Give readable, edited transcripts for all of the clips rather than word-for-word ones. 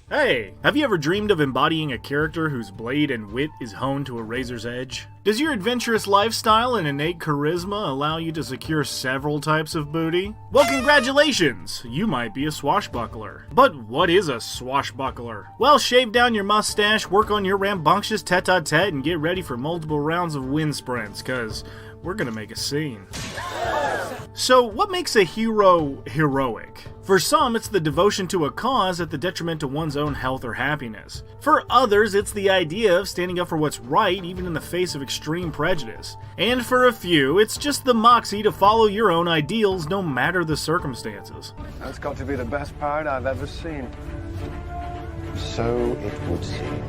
Hey, have you ever dreamed of embodying a character whose blade and wit is honed to a razor's edge? Does your adventurous lifestyle and innate charisma allow you to secure several types of booty? Well, congratulations! You might be a swashbuckler. But what is a swashbuckler? Well, shave down your mustache, work on your rambunctious tete-a-tete, and get ready for multiple rounds of wind sprints, cause we're gonna make a scene. So, what makes a hero heroic? For some, it's the devotion to a cause at the detriment to one's own health or happiness. For others, it's the idea of standing up for what's right even in the face of extreme prejudice. And for a few, it's just the moxie to follow your own ideals no matter the circumstances. That's got to be the best parade I've ever seen. So it would seem.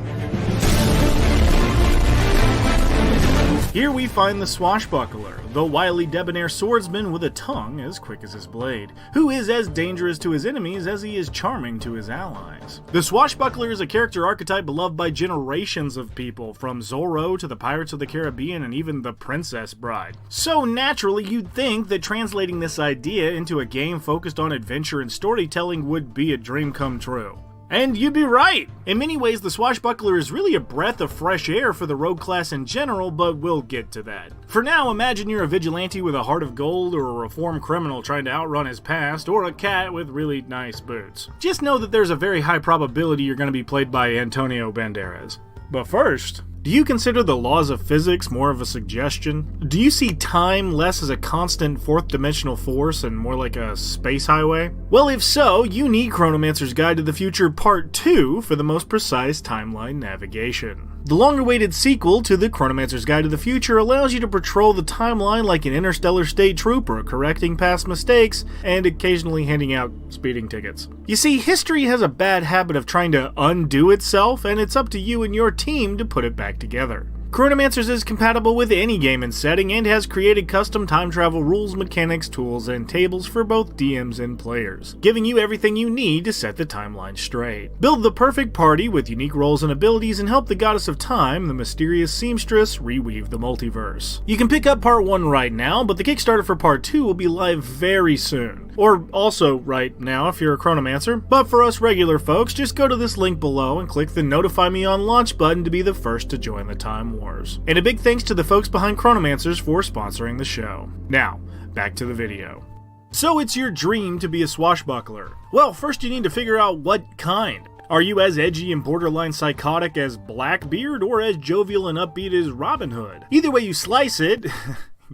Here we find the swashbuckler, the wily debonair swordsman with a tongue as quick as his blade, who is as dangerous to his enemies as he is charming to his allies. The swashbuckler is a character archetype beloved by generations of people, from Zorro to the Pirates of the Caribbean and even the Princess Bride. So naturally, you'd think that translating this idea into a game focused on adventure and storytelling would be a dream come true. And you'd be right! In many ways, the swashbuckler is really a breath of fresh air for the rogue class in general, but we'll get to that. For now, imagine you're a vigilante with a heart of gold, or a reformed criminal trying to outrun his past, or a cat with really nice boots. Just know that there's a very high probability you're going to be played by Antonio Banderas. But first, do you consider the laws of physics more of a suggestion? Do you see time less as a constant fourth-dimensional force and more like a space highway? Well, if so, you need Chronomancer's Guide to the Future Part 2 for the most precise timeline navigation. The longer-awaited sequel to the Chronomancer's Guide to the Future allows you to patrol the timeline like an interstellar state trooper, correcting past mistakes and occasionally handing out speeding tickets. You see, history has a bad habit of trying to undo itself, and it's up to you and your team to put it back together. Chronomancers is compatible with any game and setting and has created custom time travel rules, mechanics, tools, and tables for both DMs and players, giving you everything you need to set the timeline straight. Build the perfect party with unique roles and abilities and help the goddess of time, the mysterious seamstress, reweave the multiverse. You can pick up part 1 right now, but the Kickstarter for part 2 will be live very soon. Or also right now if you're a Chronomancer, but for us regular folks, just go to this link below and click the Notify Me on Launch button to be the first to join the Time Wars. And a big thanks to the folks behind Chronomancers for sponsoring the show. Now, back to the video. So it's your dream to be a swashbuckler. Well, first you need to figure out what kind. Are you as edgy and borderline psychotic as Blackbeard, or as jovial and upbeat as Robin Hood? Either way you slice it,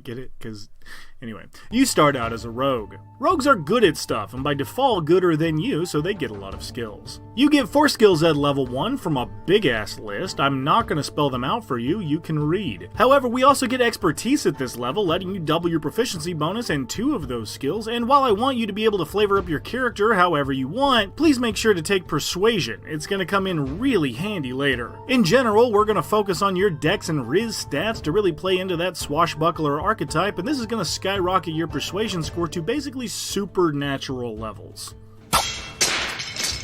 get it? Because anyway, you start out as a rogue. Rogues are good at stuff, and by default gooder than you, so they get a lot of skills. You get 4 skills at level 1 from a big-ass list. I'm not going to spell them out for you, you can read. However, we also get expertise at this level, letting you double your proficiency bonus in 2 of those skills, and while I want you to be able to flavor up your character however you want, please make sure to take persuasion. It's going to come in really handy later. In general, we're going to focus on your dex and riz stats to really play into that swashbuckler archetype, and this is going to skyrocket your persuasion score to basically supernatural levels.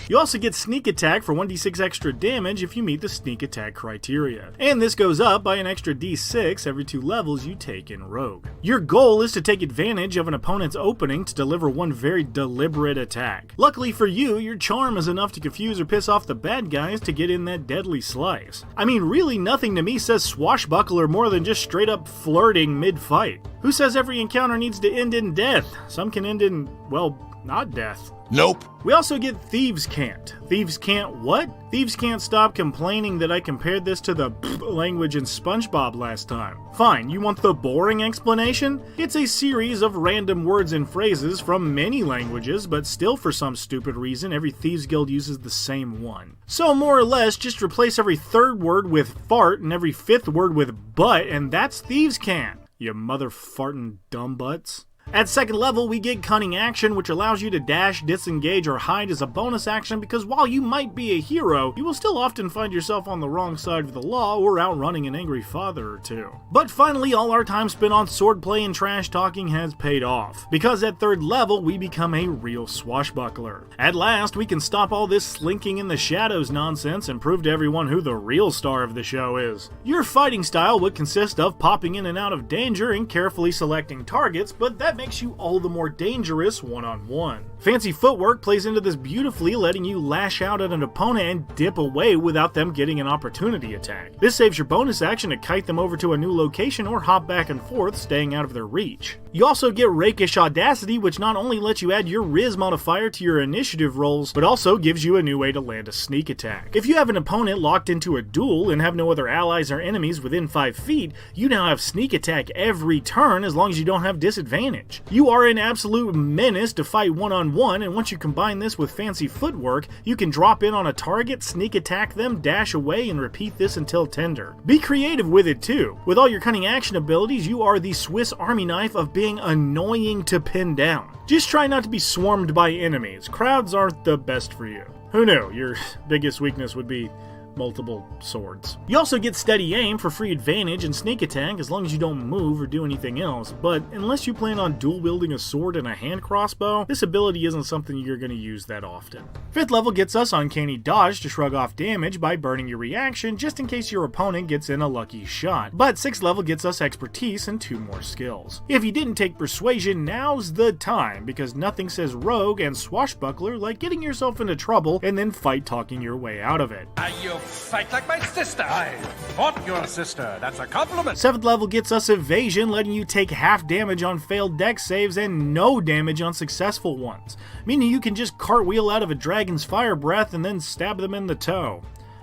You also get sneak attack for 1d6 extra damage if you meet the sneak attack criteria. And this goes up by an extra d6 every 2 levels you take in rogue. Your goal is to take advantage of an opponent's opening to deliver one very deliberate attack. Luckily for you, your charm is enough to confuse or piss off the bad guys to get in that deadly slice. I mean, really nothing to me says swashbuckler more than just straight up flirting mid-fight. Who says every encounter needs to end in death? Some can end in, well, not death. Nope. We also get Thieves Can't. Thieves Can't what? Thieves can't stop complaining that I compared this to the language in SpongeBob last time. Fine, you want the boring explanation? It's a series of random words and phrases from many languages, but still for some stupid reason every Thieves Guild uses the same one. So more or less, just replace every 3rd word with fart and every 5th word with butt, and that's Thieves Can't. You mother fartin' dumb butts. At 2nd level, we get Cunning Action, which allows you to dash, disengage, or hide as a bonus action because while you might be a hero, you will still often find yourself on the wrong side of the law or outrunning an angry father or two. But finally, all our time spent on swordplay and trash talking has paid off, because at 3rd level, we become a real swashbuckler. At last, we can stop all this slinking in the shadows nonsense and prove to everyone who the real star of the show is. Your fighting style would consist of popping in and out of danger and carefully selecting targets, but that makes you all the more dangerous one-on-one. Fancy footwork plays into this beautifully, letting you lash out at an opponent and dip away without them getting an opportunity attack. This saves your bonus action to kite them over to a new location or hop back and forth, staying out of their reach. You also get Rakish Audacity, which not only lets you add your Riz modifier to your initiative rolls, but also gives you a new way to land a sneak attack. If you have an opponent locked into a duel and have no other allies or enemies within 5 feet, you now have sneak attack every turn as long as you don't have disadvantage. You are an absolute menace to fight one-on-one, and once you combine this with fancy footwork, you can drop in on a target, sneak attack them, dash away, and repeat this until tender. Be creative with it too. With all your cunning action abilities, you are the Swiss Army knife of being annoying to pin down. Just try not to be swarmed by enemies. Crowds aren't the best for you. Who knew your biggest weakness would be multiple swords. You also get steady aim for free advantage and sneak attack as long as you don't move or do anything else, but unless you plan on dual wielding a sword and a hand crossbow, this ability isn't something you're going to use that often. 5th level gets us Uncanny Dodge to shrug off damage by burning your reaction just in case your opponent gets in a lucky shot, but 6th level gets us Expertise and 2 more skills. If you didn't take Persuasion, now's the time, because nothing says rogue and swashbuckler like getting yourself into trouble and then fight talking your way out of it. You fight like my sister. I fought your sister. That's a compliment. 7th level gets us Evasion, letting you take half damage on failed dex saves and no damage on successful ones, meaning you can just cartwheel out of a dragon's fire breath and then stab them in the toe.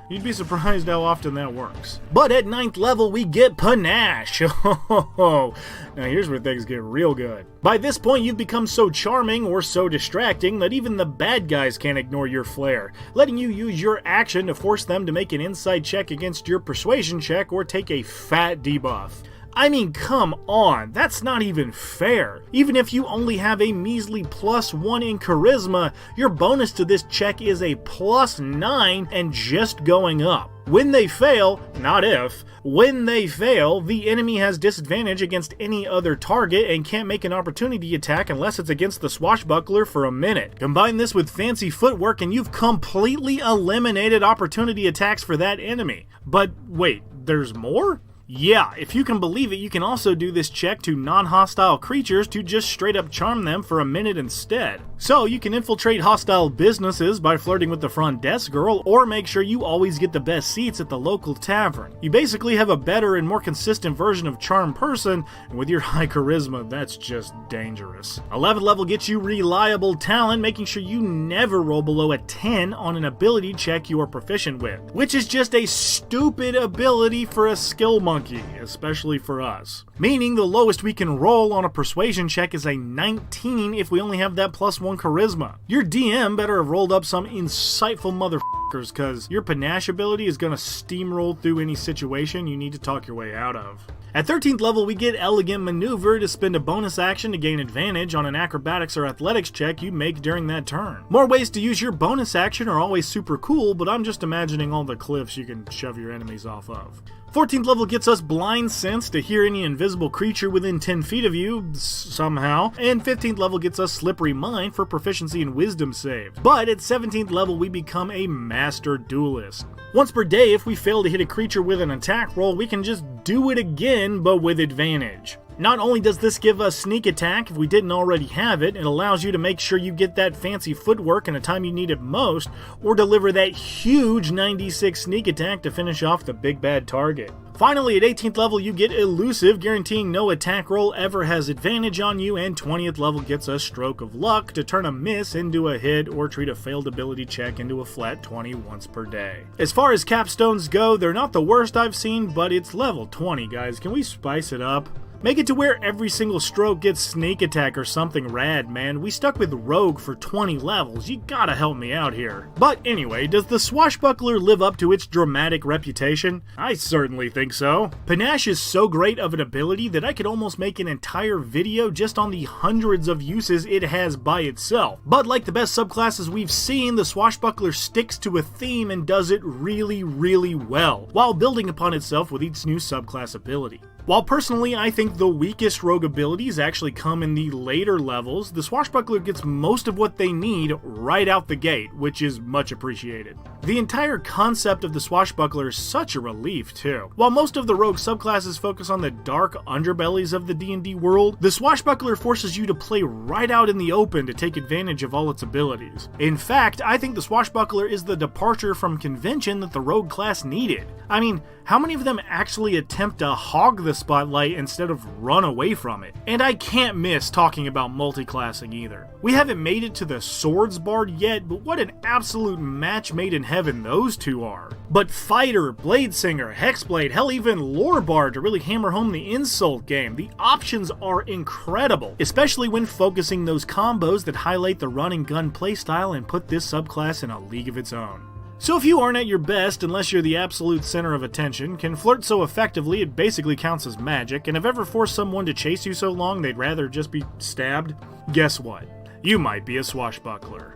You'd be surprised how often that works. But at 9th level, we get Panache. Now here's where things get real good. By this point, you've become so charming or so distracting that even the bad guys can't ignore your flair, letting you use your action to force them to make an insight check against your persuasion check or take a fat debuff. I mean, come on, that's not even fair. Even if you only have a measly +1 in charisma, your bonus to this check is a +9 and just going up. When they fail, not if, when they fail, the enemy has disadvantage against any other target and can't make an opportunity attack unless it's against the swashbuckler for a minute. Combine this with fancy footwork and you've completely eliminated opportunity attacks for that enemy. But wait, there's more? Yeah, if you can believe it, you can also do this check to non-hostile creatures to just straight up charm them for a minute instead. So you can infiltrate hostile businesses by flirting with the front desk girl, or make sure you always get the best seats at the local tavern. You basically have a better and more consistent version of charm person, and with your high charisma, that's just dangerous. 11th level gets you Reliable Talent, making sure you never roll below a 10 on an ability check you are proficient with, which is just a stupid ability for a skill monkey, especially for us. Meaning the lowest we can roll on a persuasion check is a 19 if we only have that +1 charisma. Your DM better have rolled up some insightful motherfuckers, cause your panache ability is gonna steamroll through any situation you need to talk your way out of. At 13th level, we get Elegant Maneuver to spend a bonus action to gain advantage on an acrobatics or athletics check you make during that turn. More ways to use your bonus action are always super cool, but I'm just imagining all the cliffs you can shove your enemies off of. 14th level gets us Blind Sense to hear any invisible creature within 10 feet of you, somehow, and 15th level gets us Slippery Mind for proficiency in wisdom saves. But at 17th level, we become a Master Duelist. Once per day, if we fail to hit a creature with an attack roll, we can just do it again, but with advantage. Not only does this give us sneak attack if we didn't already have it, it allows you to make sure you get that fancy footwork in a time you need it most, or deliver that huge 96 sneak attack to finish off the big bad target. Finally, at 18th level, you get Elusive, guaranteeing no attack roll ever has advantage on you, and 20th level gets us Stroke of Luck to turn a miss into a hit or treat a failed ability check into a flat 20 once per day. As far as capstones go, they're not the worst I've seen, but it's level 20, guys. Can we spice it up? Make it to where every single stroke gets sneak attack or something rad, man. We stuck with Rogue for 20 levels. You gotta help me out here. But anyway, does the swashbuckler live up to its dramatic reputation? I certainly think so. Panache is so great of an ability that I could almost make an entire video just on the hundreds of uses it has by itself. But like the best subclasses we've seen, the swashbuckler sticks to a theme and does it really, really well, while building upon itself with each new subclass ability. While personally I think the weakest rogue abilities actually come in the later levels, the Swashbuckler gets most of what they need right out the gate, which is much appreciated. The entire concept of the Swashbuckler is such a relief too. While most of the rogue subclasses focus on the dark underbellies of the D&D world, the Swashbuckler forces you to play right out in the open to take advantage of all its abilities. In fact, I think the Swashbuckler is the departure from convention that the rogue class needed. I mean, how many of them actually attempt to hog the spotlight instead of run away from it? And I can't miss talking about multiclassing either. We haven't made it to the Swords Bard yet, but what an absolute match made in heaven those two are. But Fighter, Blade Singer, Hexblade, hell even Lore Bard to really hammer home the insult game. The options are incredible, especially when focusing those combos that highlight the run and gun playstyle and put this subclass in a league of its own. So if you aren't at your best unless you're the absolute center of attention, can flirt so effectively it basically counts as magic, and have ever forced someone to chase you so long they'd rather just be stabbed, guess what? You might be a Swashbuckler.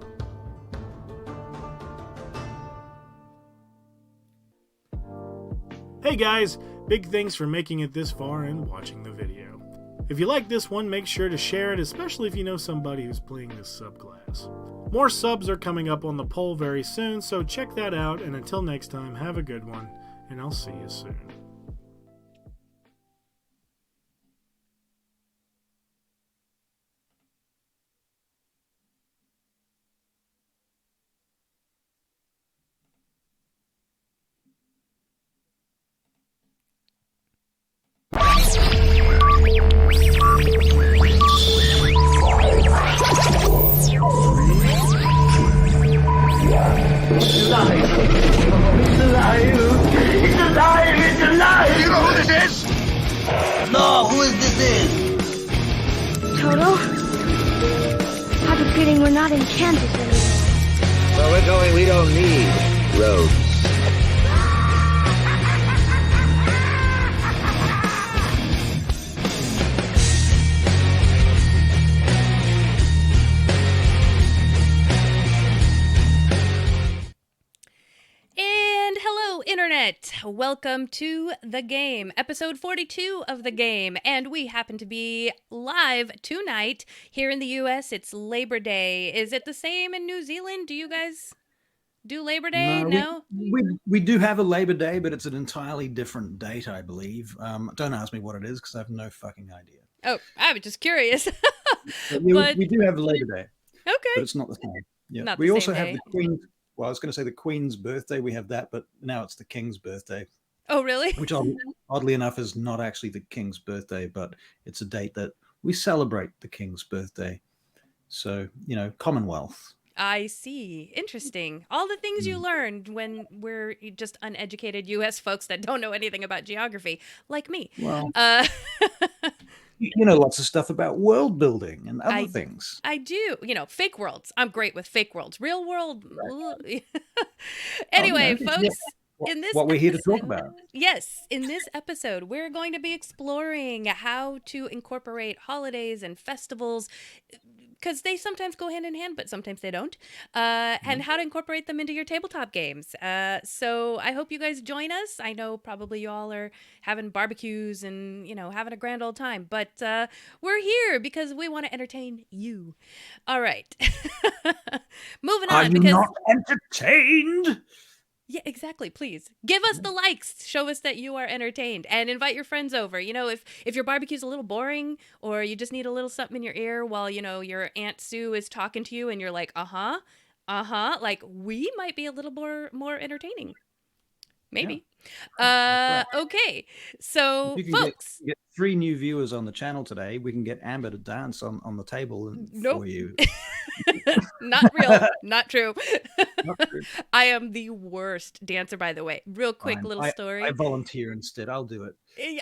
Hey guys, big thanks for making it this far and watching the video. If you like this one, make sure to share it, especially if you know somebody who's playing this subclass. More subs are coming up on the poll very soon, so check that out, and until next time, have a good one, and I'll see you soon. No, who is this? Toto? How to feeling we're not in Kansas anymore. Where we're going, we don't need roads. Internet, welcome to The Game, episode 42 of The Game, and we happen to be live tonight. Here in the US, it's Labor Day. Is it the same in New Zealand? Do you guys do Labor Day? No? We do have a Labor Day, but it's an entirely different date, I believe. Don't ask me what it is, because I have no fucking idea. Oh, I was just curious. We do have a Labor Day. Okay. But it's not the same. Yeah. Not we the also same have day. the Queen's. Well, I was going to say the Queen's birthday. We have that, but now it's the King's birthday. Oh, really? Which, oddly enough, is not actually the King's birthday, but it's a date that we celebrate the King's birthday. So, Commonwealth. I see. Interesting. All the things you learned when we're just uneducated U.S. folks that don't know anything about geography, like me. Well, lots of stuff about world building and other things. I do. Fake worlds. I'm great with fake worlds. Real world. Anyway, folks. What we're here to talk about. Yes, in this episode, we're going to be exploring how to incorporate holidays and festivals, because they sometimes go hand in hand, but sometimes they don't, and how to incorporate them into your tabletop games. So I hope you guys join us. I know probably you all are having barbecues and, having a grand old time, but we're here because we want to entertain you. All right. Moving on. Are you not entertained? Yeah, exactly. Please give us the likes. Show us that you are entertained, and invite your friends over. If your barbecue's a little boring, or you just need a little something in your ear while your Aunt Sue is talking to you, and you're like, like we might be a little more entertaining. Maybe. Yeah. Okay. So, folks, get 3 new viewers on the channel today. We can get Amber to dance on the table for you. Not real. Not true. Not true. I am the worst dancer, by the way. Real quick little story. I volunteer instead. I'll do it.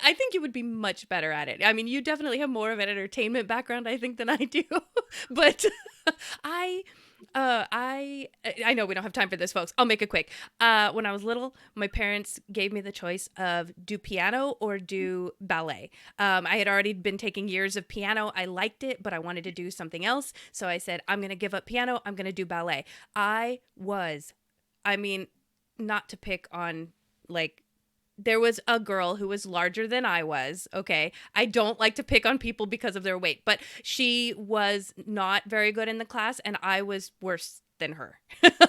I think you would be much better at it. I mean, you definitely have more of an entertainment background, I think, than I do. But I know we don't have time for this, folks. I'll make it quick. When I was little, my parents gave me the choice of do piano or do ballet. I had already been taking years of piano. I liked it, but I wanted to do something else. So I said, I'm going to give up piano. I'm going to do ballet. Not to pick on there was a girl who was larger than I was. Okay. I don't like to pick on people because of their weight, but she was not very good in the class and I was worse than her.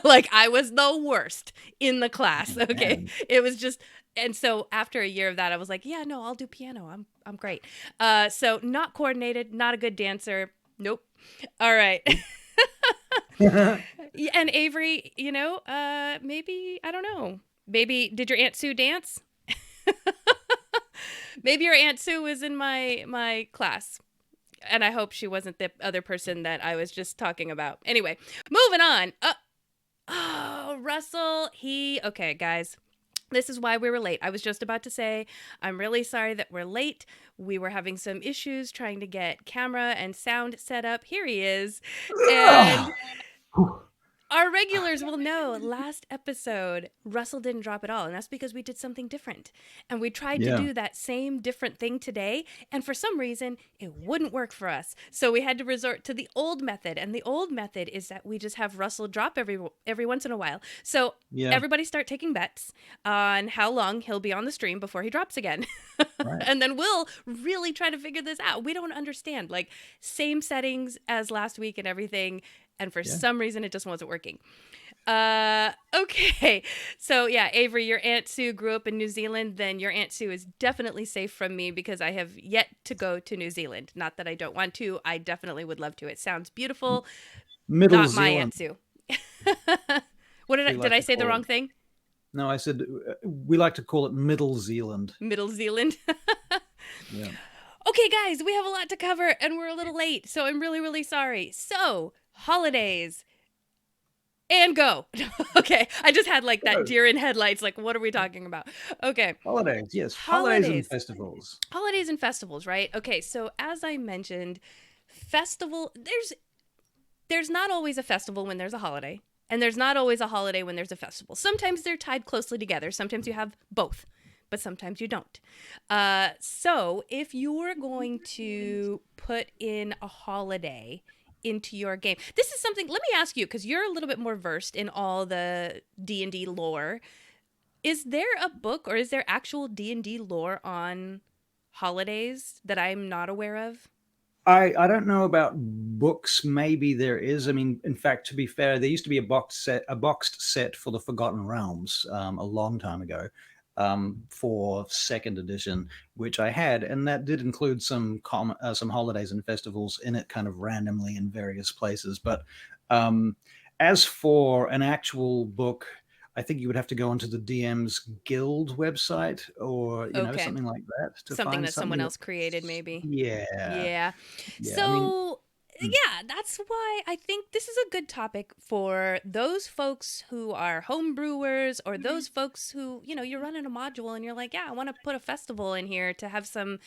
Like I was the worst in the class. Okay. Man. It was just, and so after a year of that, I was like, yeah, no, I'll do piano. I'm great. So not coordinated, not a good dancer. Nope. All right. Yeah, and Avery, maybe, I don't know. Maybe, did your Aunt Sue dance? Maybe your Aunt Sue was in my class. And I hope she wasn't the other person that I was just talking about. Anyway, moving on. Russell, okay, guys. This is why we were late. I was just about to say, I'm really sorry that we're late. We were having some issues trying to get camera and sound set up. Here he is. And our regulars will know last episode, Russell didn't drop at all. And that's because we did something different. And we tried to do that same different thing today. And for some reason, it wouldn't work for us. So we had to resort to the old method. And the old method is that we just have Russell drop every once in a while. So everybody start taking bets on how long he'll be on the stream before he drops again. Right. And then we'll really try to figure this out. We don't understand. Like, same settings as last week and everything. And for some reason, it just wasn't working. Okay. So yeah, Avery, your Aunt Sue grew up in New Zealand. Then your Aunt Sue is definitely safe from me because I have yet to go to New Zealand. Not that I don't want to. I definitely would love to. It sounds beautiful. Middle Not Zealand. my Aunt Sue. What did I say the wrong thing? No, I said we like to call it Middle Zealand. Middle Zealand. Yeah. Okay, guys, we have a lot to cover and we're a little late. So I'm really, really sorry. So holidays and go. Okay, I just had like that deer in headlights. Like, what are we talking about? Okay. Holidays, yes. Holidays and festivals. Holidays and festivals, right? Okay, so as I mentioned, there's not always a festival when there's a holiday, and there's not always a holiday when there's a festival. Sometimes they're tied closely together. Sometimes you have both, but sometimes you don't. So if you're going to put in a holiday into your game, this is something, let me ask you, because you're a little bit more versed in all the D&D lore. Is there a book or is there actual D&D lore on holidays that I'm not aware of? I don't know about books. Maybe there is. I mean, in fact, to be fair, there used to be a boxed set for the Forgotten Realms a long time ago. For second edition, which I had, and that did include some holidays and festivals in it, kind of randomly in various places. But as for an actual book, I think you would have to go onto the DM's Guild website, or you know, something like that, to something find that someone else created, maybe. Yeah. So. Yeah, that's why I think this is a good topic for those folks who are home brewers or those folks who, you're running a module and you're like, yeah, I want to put a festival in here to have some,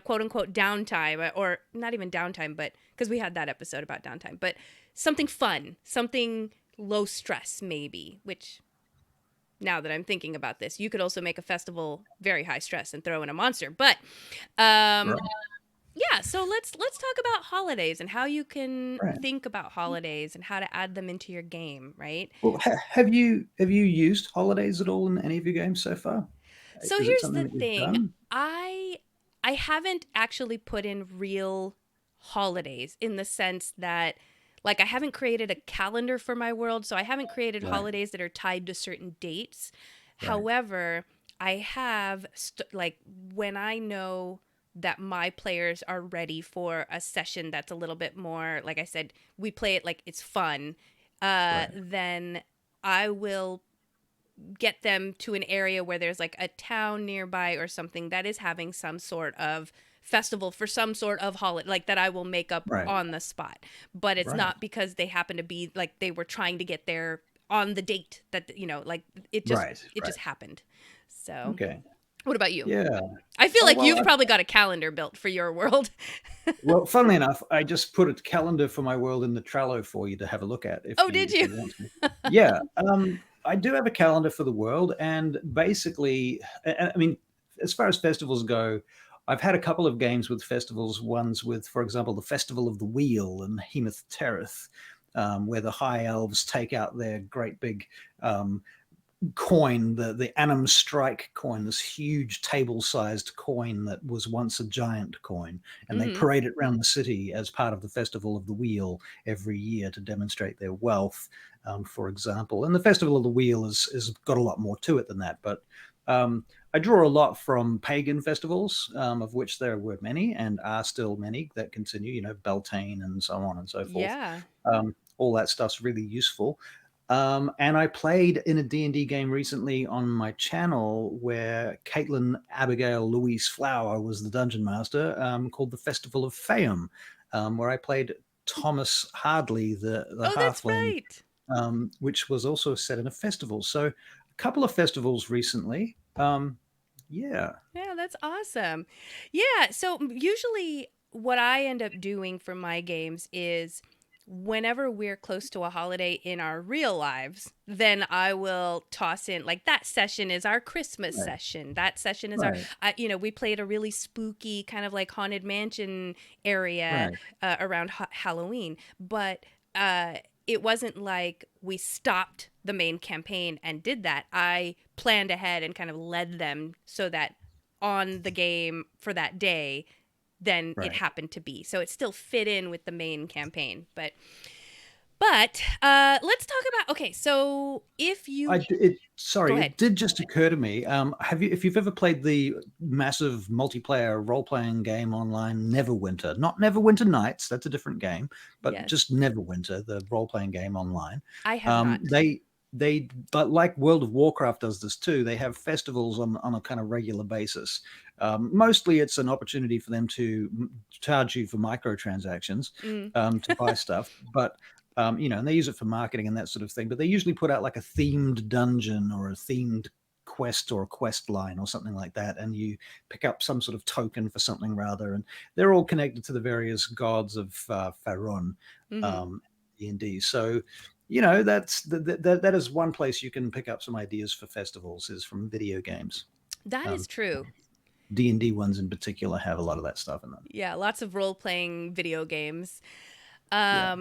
quote unquote downtime, or not even downtime, but because we had that episode about downtime, but something fun, something low stress maybe, which now that I'm thinking about this, you could also make a festival very high stress and throw in a monster. But right. Yeah, so let's talk about holidays and how you can think about holidays and how to add them into your game, right? Well, have you used holidays at all in any of your games so far? So here's the thing. I haven't actually put in real holidays in the sense that, like, I haven't created a calendar for my world, so I haven't created holidays that are tied to certain dates. Right. However, I have, when I know that my players are ready for a session that's a little bit more, like I said, we play it like it's fun, then I will get them to an area where there's like a town nearby or something that is having some sort of festival for some sort of holiday, like that I will make up on the spot. But it's not because they happen to be like they were trying to get there on the date that, like it just happened. So okay. What about you? Yeah. I feel like you've probably got a calendar built for your world. Well, funnily enough, I just put a calendar for my world in the Trello for you to have a look at. Did you? Want to. Yeah. I do have a calendar for the world. And basically, I mean, as far as festivals go, I've had a couple of games with festivals, ones with, for example, the Festival of the Wheel and Hemoth Terith, where the High Elves take out their great big coin, the Annam Strike coin, this huge table-sized coin that was once a giant coin, and they parade it around the city as part of the Festival of the Wheel every year to demonstrate their wealth, for example. And the Festival of the Wheel has got a lot more to it than that, but I draw a lot from pagan festivals, of which there were many and are still many that continue, Beltane and so on and so forth. Yeah. All that stuff's really useful. And I played in a D&D game recently on my channel where Caitlin Abigail Louise Flower was the dungeon master, called the Festival of Fayum, where I played Thomas Hardley, the That's halfling, right. which was also set in a festival. So a couple of festivals recently. Yeah. Yeah, that's awesome. Yeah, so usually what I end up doing for my games is whenever we're close to a holiday in our real lives, then I will toss in like that session is our Christmas Right. session. That session is Right. we played a really spooky kind of like haunted mansion area Right. around Halloween, but it wasn't like we stopped the main campaign and did that. I planned ahead and kind of led them so that on the game for that day, then it Right. happened to be. So it still fit in with the main campaign. But let's talk about, okay, so if you go ahead. It did just occur to me. If you've ever played the massive multiplayer role-playing game online, Neverwinter, not Neverwinter Nights, that's a different game, but Yes. just Neverwinter, the role-playing game online. I have not. But like World of Warcraft does this too. They have festivals on a kind of regular basis. Mostly, it's an opportunity for them to charge you for microtransactions to buy stuff, but. And they use it for marketing and that sort of thing, but they usually put out like a themed dungeon or a themed quest or a quest line or something like that, and you pick up some sort of token for something rather, and they're all connected to the various gods of Faerun, D&D. So, that is one place you can pick up some ideas for festivals, is from video games. That is true. D&D ones in particular have a lot of that stuff in them. Yeah, lots of role-playing video games. Yeah.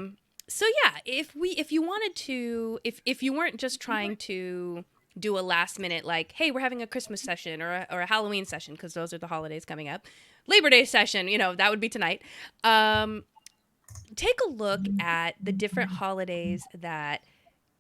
So yeah, if you wanted to, if you weren't just trying to do a last minute like, hey, we're having a Christmas session or a Halloween session because those are the holidays coming up, Labor Day session, that would be tonight. Take a look at the different holidays that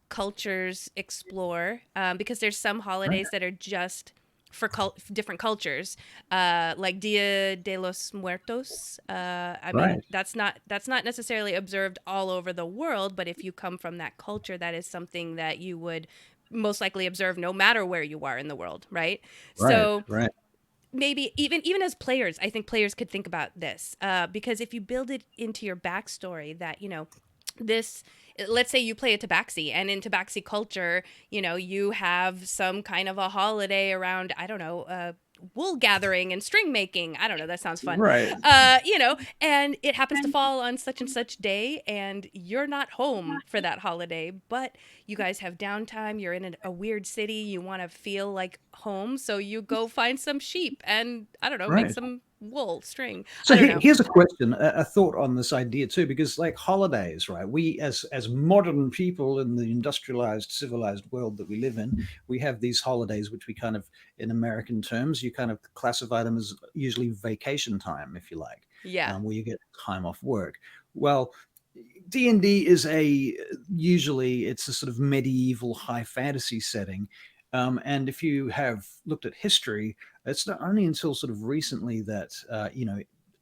cultures explore, because there's some holidays that are just for different cultures, like Dia de los Muertos. I mean, that's not necessarily observed all over the world, but if you come from that culture, that is something that you would most likely observe no matter where you are in the world, right? So maybe even as players, I think players could think about this, because if you build it into your backstory that, let's say you play a tabaxi, and in tabaxi culture, you have some kind of a holiday around, I don't know, wool gathering and string making. I don't know. That sounds fun. Right. And it happens to fall on such and such day, and you're not home for that holiday, but you guys have downtime. You're in a weird city. You want to feel like home. So you go find some sheep and, I don't know, make some wool string. So here's a question, a thought on this idea too, because like holidays, right? We as modern people in the industrialized, civilized world that we live in, we have these holidays, which we kind of, in American terms, you kind of classify them as usually vacation time, if you like. Yeah. Where you get time off work. Well, D&D is usually it's a sort of medieval high fantasy setting. And if you have looked at history, it's not only until sort of recently that,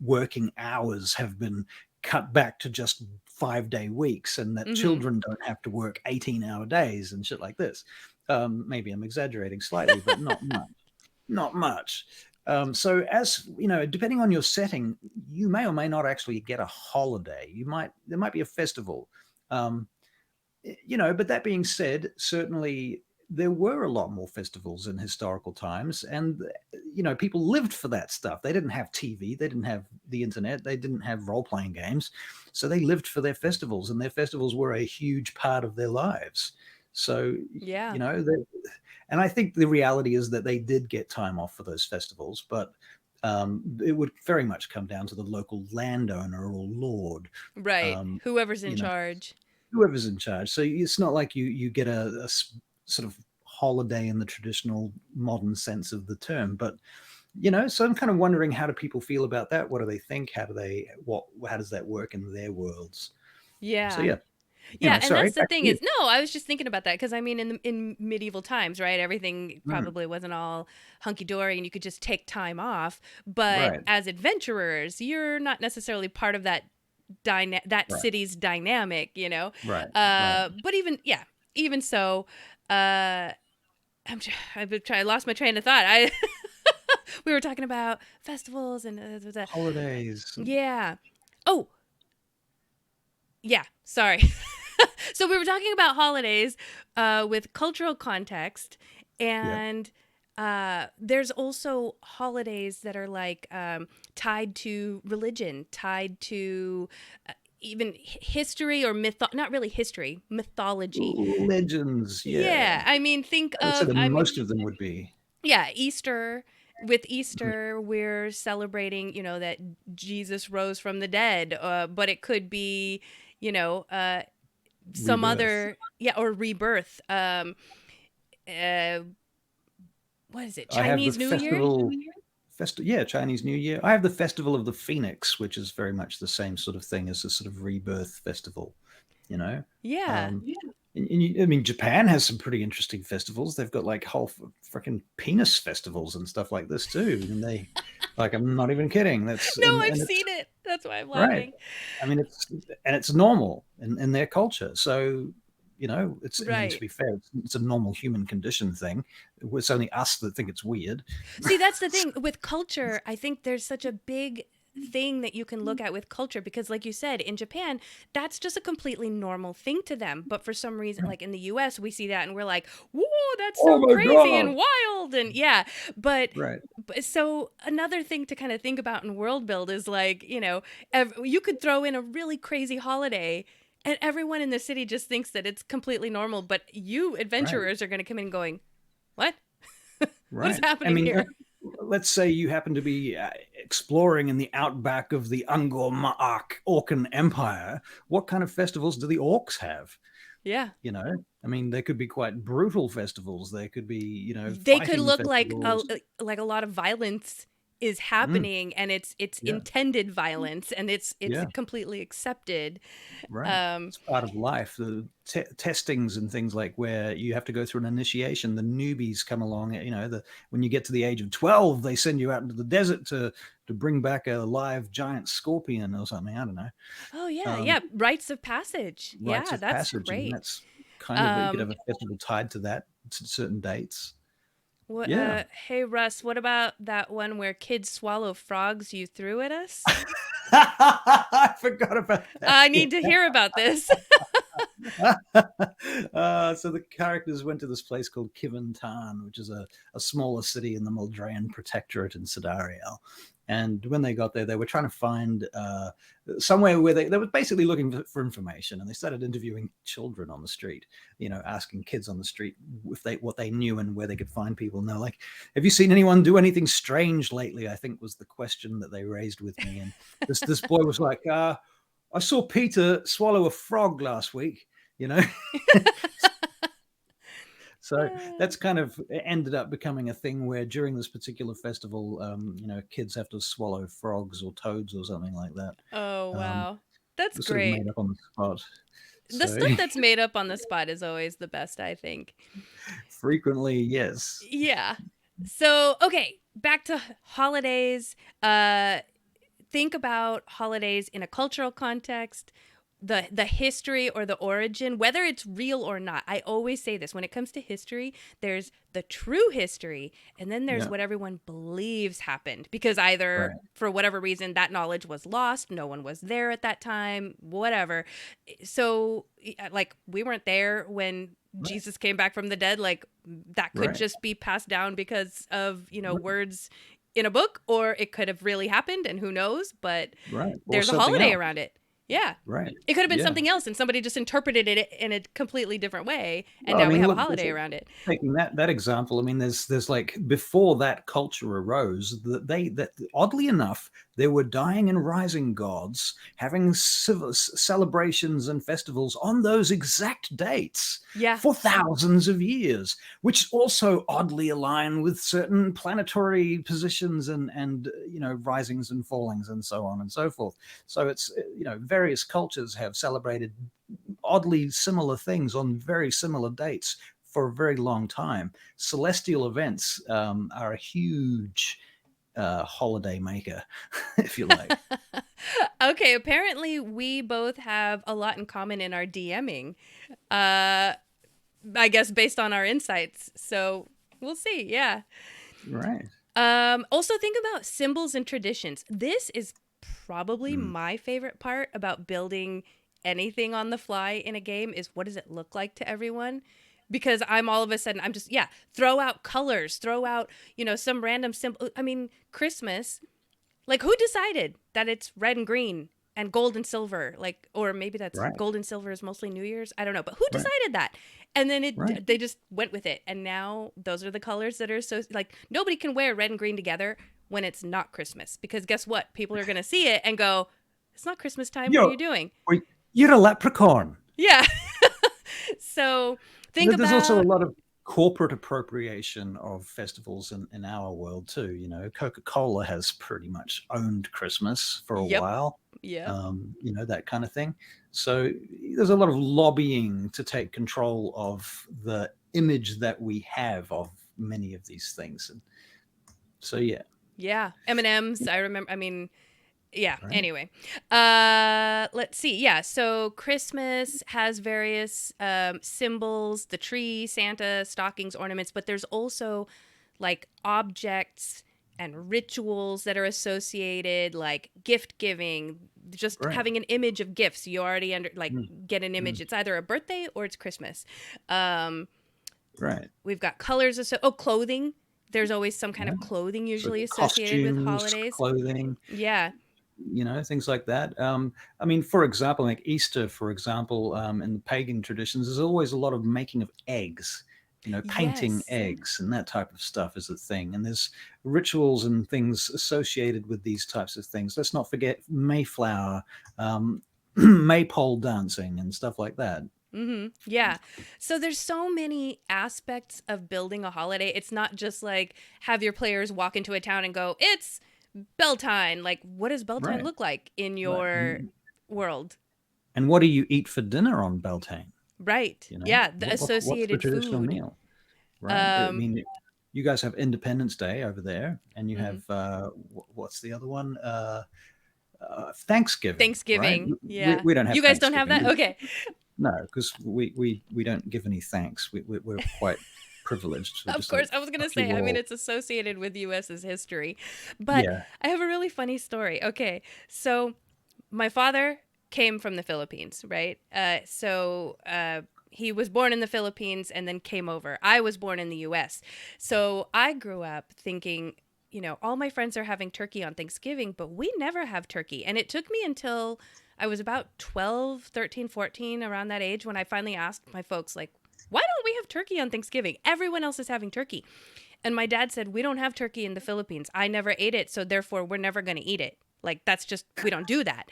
working hours have been cut back to just 5-day weeks, and that children don't have to work 18-hour days and shit like this. Maybe I'm exaggerating slightly, but not much. Not much. So as depending on your setting, you may or may not actually get a holiday. There might be a festival. But that being said, certainly there were a lot more festivals in historical times, and people lived for that stuff. They didn't have TV, they didn't have the internet, they didn't have role-playing games, so they lived for their festivals, and their festivals were a huge part of their lives. So yeah, and I think the reality is that they did get time off for those festivals, but it would very much come down to the local landowner or lord, right? Whoever's in charge. Whoever's in charge. So it's not like you get a sort of holiday in the traditional modern sense of the term, but so I'm kind of wondering, how do people feel about that? What do they think? How does that work in their worlds? So Yeah. yeah, Yeah, and sorry, that's the back thing to you. is, no, I was just thinking about that because I mean, in medieval times, right? Everything Mm, probably wasn't all hunky dory, and you could just take time off. But right, as adventurers, you're not necessarily part of that right, city's dynamic, right, right. But even so, uh, I lost my train of thought. We were talking about festivals and Holidays. yeah. Oh, yeah. Sorry. So we were talking about holidays with cultural context, Yep. and there's also holidays that are like tied to religion, tied to even history or not really history, mythology. Legends. Yeah. Yeah, I mean, think I would say of, that most of them would be. yeah, Easter. With Mhm. Easter, we're celebrating, that Jesus rose from the dead, but it could be, you know, uh, some Rebirth. other, yeah, or rebirth. Uh what is it, I have the Chinese New Year? yeah, Chinese New Year. I have the Festival of the Phoenix, which is very much the same sort of thing as a sort of rebirth festival. You know, Yeah. um, I mean, Japan has some pretty interesting festivals. They've got like whole freaking penis festivals and stuff like this too. And I'm not even kidding. That's No, I've and it's seen it, that's why I'm right. laughing. I mean, it's normal in their culture. So, I mean, to Right. be fair, it's a normal human condition thing. It's only us that think it's weird. See, that's the thing with culture. I think there's such a big thing that you can look at with culture because, like you said, in Japan, that's just a completely normal thing to them. But for some reason, like in the US, we see that and we're like, whoa, that's Oh so my crazy God. and wild. And yeah, but. Right. So another thing to kind of think about in world build is like, you could throw in a really crazy holiday and everyone in the city just thinks that it's completely normal, but you Right. adventurers are going to come in going, what? What is Right. I happening mean, here? let's say you happen to be exploring in the outback of the Angkor Orcan Empire. What kind of festivals do the orcs have? Yeah. I mean, they could be quite brutal festivals. They could be, They could fighting look like festivals. a lot of violence is Mm, happening, and it's yeah. intended violence, and it's Yeah. completely accepted. Right. Um It's part of life. The testings and things like where you have to go through an initiation. The newbies come along. When you get to the age of 12, they send you out into the desert to bring back a live giant scorpion or something. I don't know. oh yeah, Um, yeah, rites of passage. rites Yeah, of that's passage, and great. that's kind of, you could have Um a festival tied to that, to certain dates. what Yeah. hey Russ, what about that one where kids swallow frogs you threw at us? I forgot about that. I Yeah. need to hear about this. So the characters went to this place called Kivantan, which is a smaller city in the Moldrayan Protectorate in Sidariel. And when they got there, they were trying to find somewhere where they were basically looking for information. And they started interviewing children on the street, asking kids on the street what they knew and where they could find people. And they're like, have you seen anyone do anything strange lately? I think was the question that they raised with me. And this boy was like, I saw Peter swallow a frog last week, you know? So that's kind of ended up becoming a thing where during this particular festival, kids have to swallow frogs or toads or something like that. Oh Um, wow. That's sort of great. made up on the spot. The So stuff that's made up on the spot is always the best, I think. frequently, yes. Yeah. So, okay, back to holidays. Think about holidays in a cultural context, the history or the origin, whether it's real or not. I always say this when it comes to history, there's the true history, and then there's Yeah. what everyone believes happened because either Right. for whatever reason that knowledge was lost, no one was there at that time, whatever. So, like, we weren't there when Right. Jesus came back from the dead. Like, that could Right. just be passed down because of, Right. words in a book, or it could have really happened, and who knows, but Right. Or there's a something holiday else. around it. Yeah. Right. It could have been Yeah. something else and somebody just interpreted it in a completely different way, and Well, I now we mean, have a look, holiday around it. taking that example, I mean, there's like before that culture arose, that oddly enough, there were dying and rising gods having celebrations and festivals on those exact dates Yeah. for thousands of years, which also oddly align with certain planetary positions and risings and fallings and so on and so forth. So it's various cultures have celebrated oddly similar things on very similar dates for a very long time. Celestial events are a huge holiday maker, if you like. Okay, apparently we both have a lot in common in our DMing. I guess based on our insights. So we'll see. Yeah. Right. Also think about symbols and traditions. This is probably my favorite part about building anything on the fly in a game is what does it look like to everyone? Because I'm all of a sudden, I'm just, throw out colors, throw out, some random symbol. I mean, Christmas, like who decided that it's red and green and gold and silver? Like, or maybe that's Right. gold and silver is mostly New Year's. I don't know, but who Right. decided that? And then Right. they just went with it. And now those are the colors that are so, like, nobody can wear red and green together when it's not Christmas. Because guess what? People are going to see it and go, it's not Christmas time. What are you doing? You're a leprechaun. Yeah. So think There's about... also a lot of corporate appropriation of festivals in our world too. Coca-Cola has pretty much owned Christmas for a while. Yeah. That kind of thing. So there's a lot of lobbying to take control of the image that we have of many of these things. And so, yeah. Yeah. M&Ms. I remember. I mean, yeah. Right. Anyway, let's see. Yeah. So Christmas has various symbols, the tree, Santa, stockings, ornaments, but there's also like objects and rituals that are associated, like gift giving, just having an image of gifts. You already get an image. It's either a birthday or it's Christmas. Right. We've got colors. Clothing. There's always some kind of clothing usually associated with holidays. Clothing. Yeah. Things like that. I mean, for example, like Easter, for example, in the pagan traditions, there's always a lot of making of eggs, painting Yes. eggs and that type of stuff is a thing. And there's rituals and things associated with these types of things. Let's not forget Mayflower, maypole dancing and stuff like that. Mm-hmm. Yeah. So there's so many aspects of building a holiday. It's not just like have your players walk into a town and go, it's Beltane. Like, what does Beltane look like in your world? And what do you eat for dinner on Beltane? Right. Yeah. The associated what's the traditional food. meal? Right. I mean, you guys have Independence Day over there, and you have what's the other one? Thanksgiving. Thanksgiving. Right? Yeah. We don't have. You guys don't have that? Okay. No, because we don't give any thanks. We're quite privileged. Of course, I was going to say, I mean, it's associated with U.S.'s history. But I have a really funny story. Okay, so my father came from the Philippines, right? He was born in the Philippines and then came over. I was born in the U.S. So I grew up thinking, all my friends are having turkey on Thanksgiving, but we never have turkey. And it took me until I was about 12, 13, 14, around that age, when I finally asked my folks, like, why don't we have turkey on Thanksgiving? Everyone else is having turkey. And my dad said, we don't have turkey in the Philippines. I never ate it, so therefore we're never going to eat it. Like, that's just, we don't do that.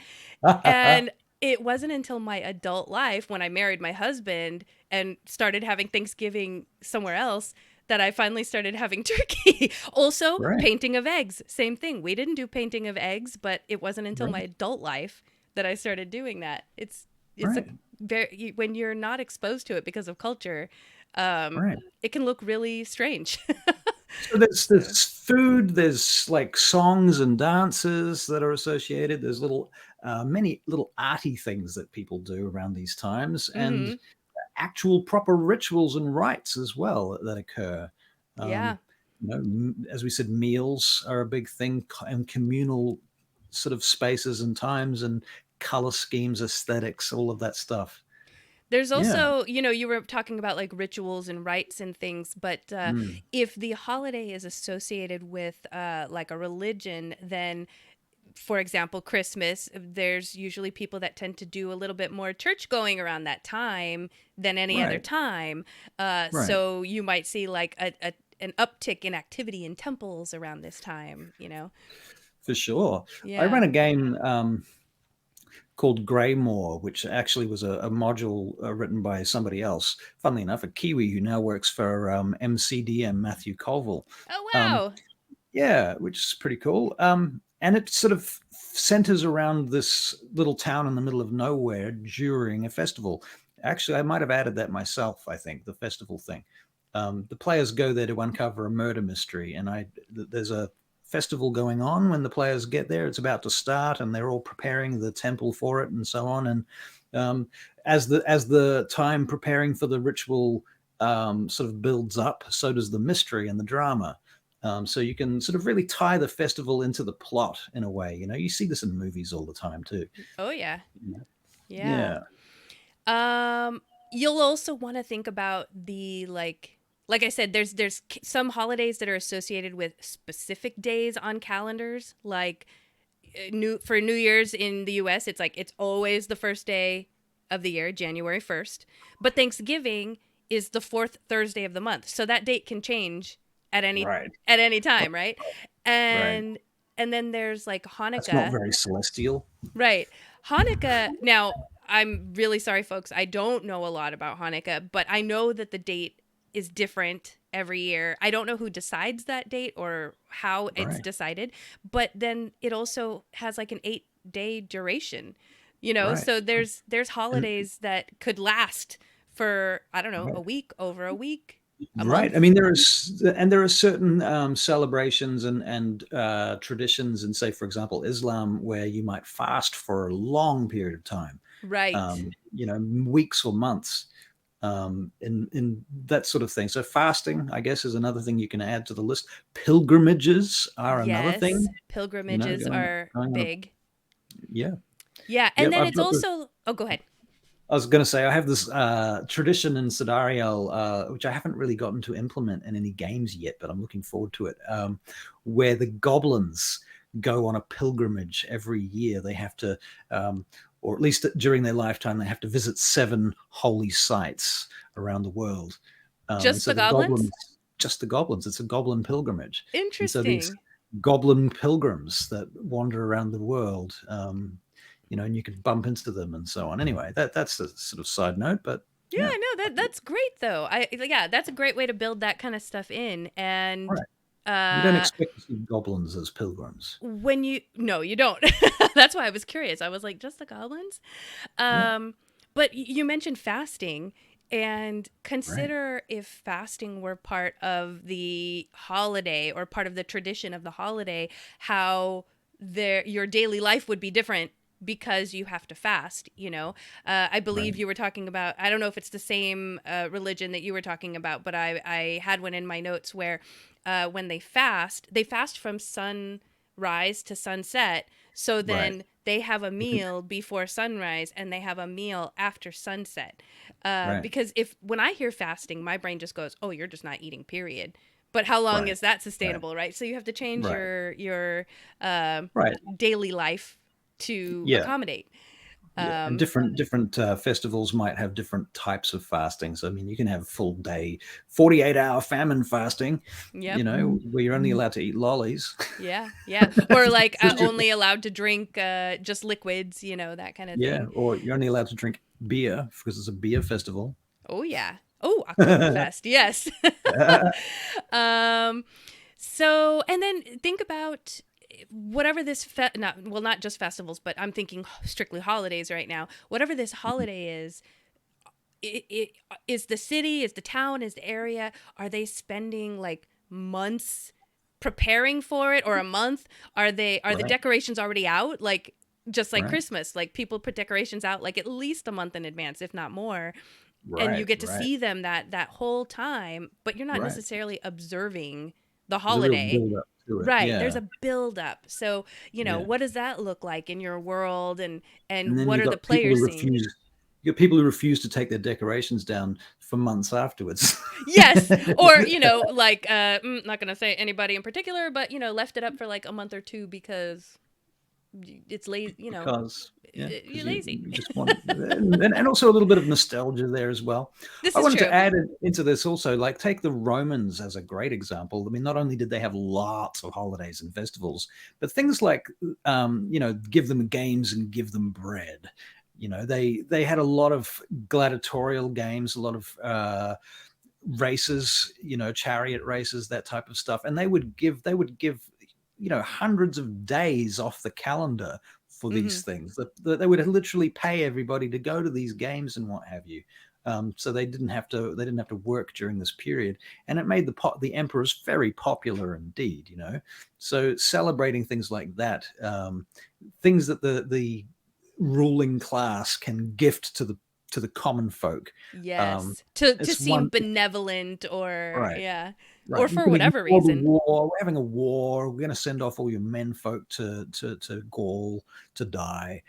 And it wasn't until my adult life, when I married my husband and started having Thanksgiving somewhere else, that I finally started having turkey. Also, painting of eggs. Same thing. We didn't do painting of eggs, but it wasn't until my adult life that I started doing that. It's when you're not exposed to it because of culture, it can look really strange. So there's food, there's like songs and dances that are associated. There's many little arty things that people do around these times, and actual proper rituals and rites as well that occur. As we said, meals are a big thing, and communal sort of spaces and times and color schemes, aesthetics, all of that stuff. There's also, you were talking about like rituals and rites and things, but if the holiday is associated with like a religion, then, for example, Christmas, there's usually people that tend to do a little bit more church going around that time than any other time. So you might see like an uptick in activity in temples around this time, For sure. I Yeah. ran a game called Greymore, which actually was a module written by somebody else. Funnily enough, a Kiwi who now works for MCDM, Matthew Colville. Oh Um, wow. yeah, which is pretty cool. And it sort of centers around this little town in the middle of nowhere during a festival. Actually, I might have added that myself, I think, the festival thing. The players go there to uncover a murder mystery, and there's a festival going on when the players get there. It's about to start, and they're all preparing the temple for it, and so on. And um, as the time preparing for the ritual sort of builds up, so does the mystery and the drama. So you can sort of really tie the festival into the plot in a way. You know, you see this in movies all the time too. Oh yeah. Yeah. Yeah, You'll also want to think about the like I said, there's some holidays that are associated with specific days on calendars. Like for New Year's in the U.S., it's always the first day of the year, January 1st. But Thanksgiving is the fourth Thursday of the month, so that date can change at right, any time, right? right. And then there's like That's not Hanukkah. very celestial. Right. Hanukkah, now, I'm really sorry, folks. I don't know a lot about Hanukkah, but I know that the date is different every year. I don't know who decides that date or how it's Right, decided, but then it also has like an 8-day duration, you know? right, So there's and holidays that could last for, I don't know, right. a week, over a week, a Right. I month. mean, there are certain celebrations and traditions, and say, for example, Islam, where you might fast for a long period of time, Right. you know, weeks or months, in that sort of thing. So fasting, I guess, is another thing you can add to the list. Pilgrimages are another thing. Yes. You know, Pilgrimages are going on a, big. yeah, Yeah. And yep. then I've it's got this. also, oh, go ahead. I was going to say I have this tradition in Sidariel, which I haven't really gotten to implement in any games yet, but I'm looking forward to it. Where the goblins go on a pilgrimage every year. They have to, or at least during their lifetime, they have to visit 7 holy sites around the world. And Just so the the goblins? goblins, just the goblins, it's a goblin pilgrimage. And so these Interesting. goblin pilgrims that wander around the world. You know, and you could bump into them and so on. Anyway, that's a sort of side note, but yeah, Yeah, no, that's great though. Yeah, that's a great way to build that kind of stuff in. And right. You don't uh expect to see goblins as pilgrims. when you no, you don't. That's why I was curious. I was like, just the goblins? Yeah, But you mentioned fasting, and right, consider if fasting were part of the holiday or part of the tradition of the holiday, how your daily life would be different because you have to fast, you know. I right, believe you were talking about, I don't know if it's the same religion that you were talking about, but I had one in my notes where when they fast from sunrise to sunset. So right. then they have a You can, meal before sunrise and they have a meal after sunset. right, Because when I hear fasting, my brain just goes, "Oh, you're just not eating, period." But how long right, is that right, sustainable, right? So you have to change right, your um right. daily life to Yeah, accommodate. yeah. And Um, different festivals might have different types of fasting. So I mean, you can have full day, 48-hour famine fasting. You yep. know, where you're only allowed to eat lollies. Yeah, yeah. Or like Just you- only allowed to drink just liquids, that kind of yeah, thing. or you're only allowed to drink beer because it's a beer festival. Oh yeah. Oh, Oktoberfest. Yes. um so and then think about whatever this not just festivals, but I'm thinking strictly holidays right now. Whatever this holiday is, it is the city, is the town, is the area, are they spending like months preparing for it, or a month? Are the Right, decorations already out, like just like right, Christmas, like people put decorations out like at least a month in advance, if not more, and you right, get to right, see them that whole time, but you're not right. necessarily observing the There's a real holiday. build up to it. Right, there's Yeah, a build up. So yeah. what does that look like in your world, And and then what you are the got people players who seeing? refuse. You got people who refuse to take their decorations down for months afterwards. Yes, or like not gonna say anybody in particular, but left it up for like a month or two because it's lazy, Because you're lazy. you just want, and also a little bit of nostalgia there as well. This I is wanted true. to add into this also, like take the Romans as a great example. I mean, not only did they have lots of holidays and festivals, but things like, give them games and give them bread. They had a lot of gladiatorial games, a lot of races, chariot races, that type of stuff, and they would give hundreds of days off the calendar for these things. That they would literally pay everybody to go to these games and what have you. So they didn't have to work during this period, and it made the emperors very popular indeed. So celebrating things like that, things that the ruling class can gift to the common folk. Yes, to seem benevolent or or for whatever reason. We're having a war. We're going to send off all your menfolk to Gaul to die,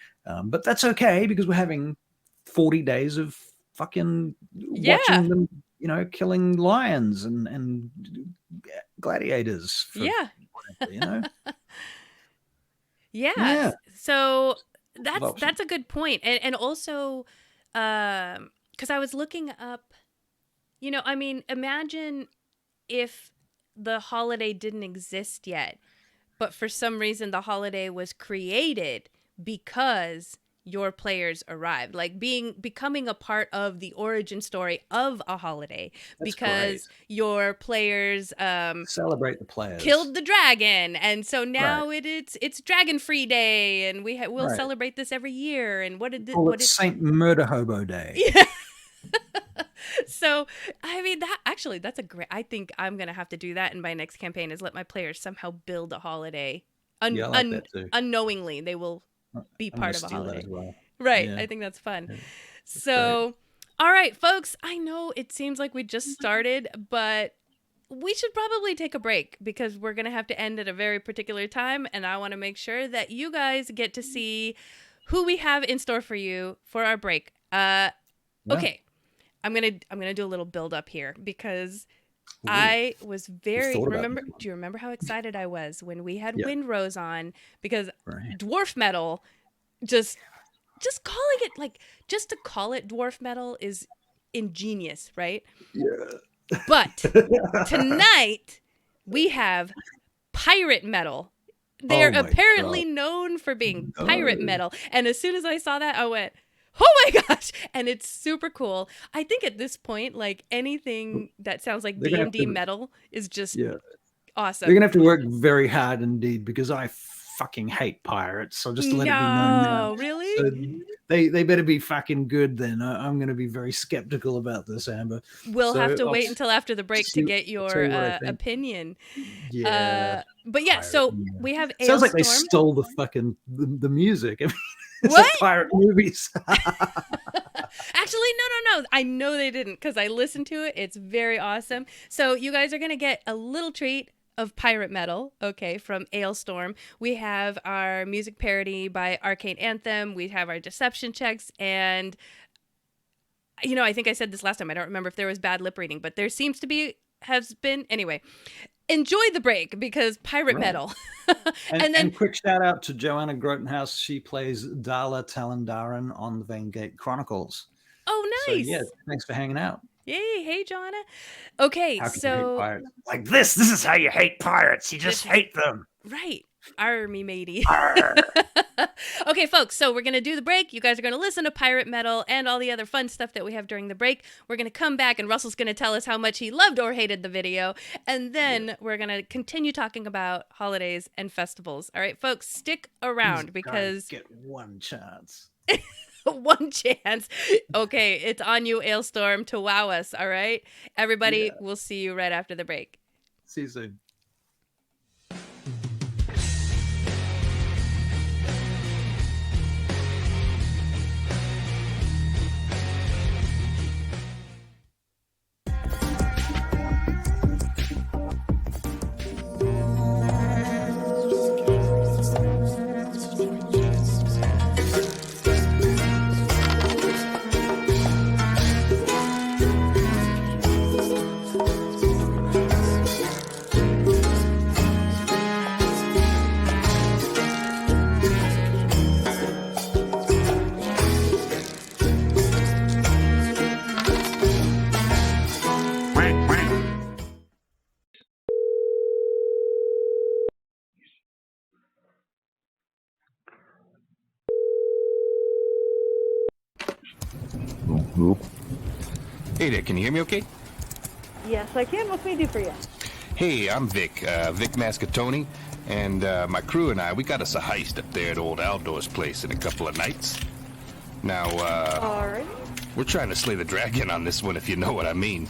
but that's okay because we're having 40 days of fucking watching them, killing lions and gladiators. Whatever, Yeah. So that's a good point, and also because I was looking up, imagine if the holiday didn't exist yet, but for some reason the holiday was created because your players arrived, like becoming a part of the origin story of a holiday. That's because great. Your players celebrate the players killed the dragon, and so now it's Dragon Free Day, and we'll celebrate this every year. And what did Saint Murder Hobo Day? Yeah. So, that's a great. I think I'm gonna have to do that in my next campaign. Is let my players somehow build a holiday. I like that too. Unknowingly, they will be part of a holiday. That as well. Right. Yeah. I think that's fun. Yeah. So, great. All right, folks. I know it seems like we just started, but we should probably take a break because we're gonna have to end at a very particular time, and I want to make sure that you guys get to see who we have in store for you for our break. Okay. I'm gonna do a little build up here because I was very do you remember how excited I was when we had Windrose on, because dwarf metal, just calling it just to call it dwarf metal is ingenious, right? Yeah. But tonight we have pirate metal. They're apparently known for being pirate metal, and as soon as I saw that, I went, oh my gosh, and it's super cool. I think at this point, anything that sounds like D&D metal is just awesome. They're gonna have to work very hard indeed, because I fucking hate pirates. So just to let it be known now. Really? So they better be fucking good then. I'm gonna be very skeptical about this, Amber. We'll have to wait until after the break to get your opinion. Yeah. But yeah, so we have Sounds like they stole the fucking the music. I mean, it's what? like pirate movies. Actually, no. I know they didn't, because I listened to it. It's very awesome. So you guys are going to get a little treat of pirate metal, okay, from Ailstorm. We have our music parody by Arcane Anthem. We have our deception checks. And, I think I said this last time. I don't remember if there was bad lip reading, but there seems to has been. Anyway, enjoy the break, because pirate metal. and quick shout out to Joanna Grotenhouse. She plays Dala Talandaran on the Vangate Chronicles. Oh, nice. So, thanks for hanging out. Yay. Hey, Joanna. Okay, how can so you hate pirates? Like this is how you hate pirates. You just hate them. Right. Army matey. Okay, folks, so we're going to do the break. You guys are going to listen to pirate metal and all the other fun stuff that we have during the break. We're going to come back, and Russell's going to tell us how much he loved or hated the video. And then we're going to continue talking about holidays and festivals. All right, folks, stick around because... Get one chance. One chance. Okay, it's on you, Ailstorm, to wow us, all right? Everybody, we'll see you right after the break. See you soon. Hey there, can you hear me okay? Yes, I can. What can we do for you? Hey, I'm Vic, Vic Mascatoni, and my crew and I, we got us a heist up there at old Aldor's place in a couple of nights. Now, All right. we're trying to slay the dragon on this one, if you know what I mean.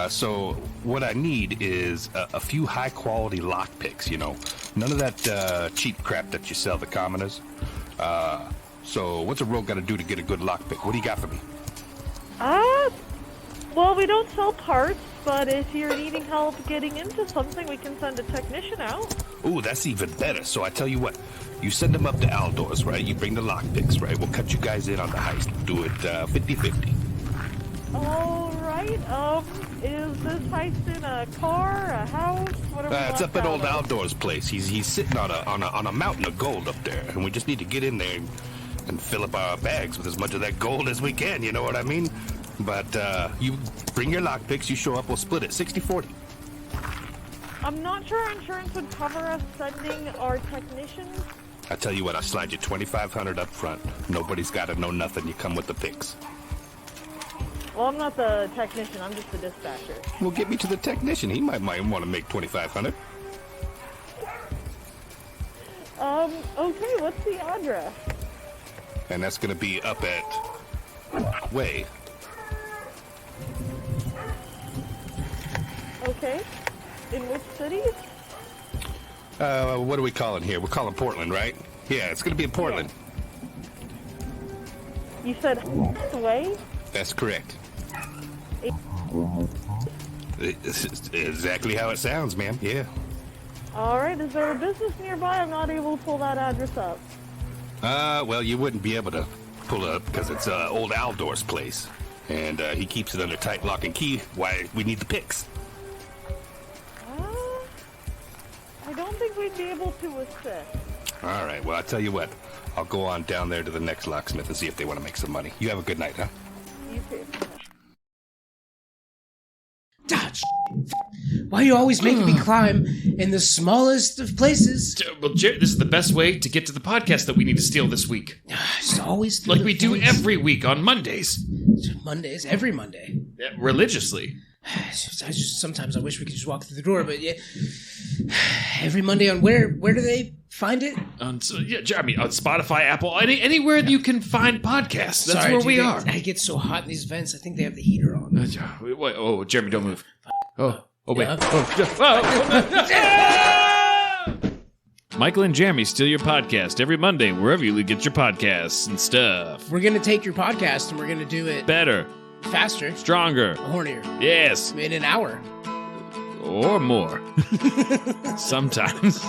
So what I need is a few high-quality lockpicks, you know. None of that cheap crap that you sell the commoners. So what's a rogue got to do to get a good lockpick? What do you got for me? Well, we don't sell parts, but if you're needing help getting into something, we can send a technician out. Ooh, that's even better. So I tell you what, you send them up to Aldor's, right? You bring the lockpicks, right? We'll cut you guys in on the heist. Do it 50-50. All right. Is this heist in a car, a house? What are we It's up at old out of? Aldor's place. He's sitting on a mountain of gold up there, and we just need to get in there and fill up our bags with as much of that gold as we can. You know what I mean? But you bring your lockpicks, you show up, we'll split it 60-40. I'm not sure our insurance would cover us sending our technicians. I tell you what, I'll slide you $2,500 up front. Nobody's got to know nothing. You come with the picks. Well, I'm not the technician. I'm just the dispatcher. Well, get me to the technician. He might want to make $2,500. Okay. What's the address? And that's going to be up at Way. Okay. In which city? What are we calling here? We're calling Portland, right? Yeah, it's going to be in Portland. You said way? That's correct. It's exactly how it sounds, ma'am. Yeah. All right. Is there a business nearby? I'm not able to pull that address up. Well, you wouldn't be able to pull it up because it's old Aldor's place. And he keeps it under tight lock and key. Why we need the picks. I don't think we'd be able to assist. All right. Well, I'll tell you what. I'll go on down there to the next locksmith and see if they want to make some money. You have a good night, huh? You too. Dodge. Why are you always making me climb in the smallest of places? Well, Jared, this is the best way to get to the podcast that we need to steal this week. It's always Like we do every week on Mondays. Mondays, every Monday. Yeah, religiously. Sometimes I wish we could just walk through the door, but yeah. Every Monday on where do they find it? On Spotify, Apple, anywhere that you can find podcasts. That's Sorry, where we are. I get so hot in these vents. I think they have the heater on. Oh, Jeremy, don't move. Oh, wait. Michael and Jeremy steal your podcast every Monday, wherever you get your podcasts and stuff. We're gonna take your podcast and we're gonna do it better, faster, stronger, hornier. Yes, in an hour or more. Sometimes.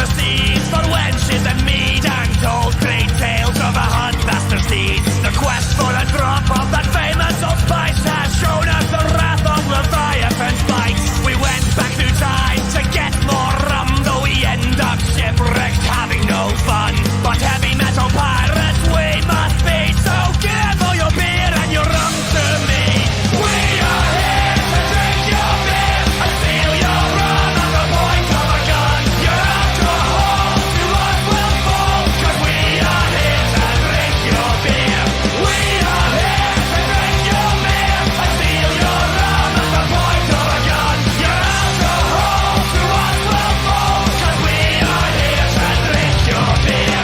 proceeds for wenches and mead, and told great tales of a huntmaster's deeds. The quest for a drop of that famous old spice has shown us the wrath of Leviathan's bites. We went back through time to get more rum, though we end up shipwrecked having no fun. But heavy metal pirates we must be, so give all your beer and your rum to me. We are here to drink your beer and steal your rum at the point of a gun. Your alcohol to us will fall, 'cause we are here to drink your beer. We are here to drink your beer and steal your rum at the point of a gun. Your alcohol to us will fall, 'cause we are here to drink your beer.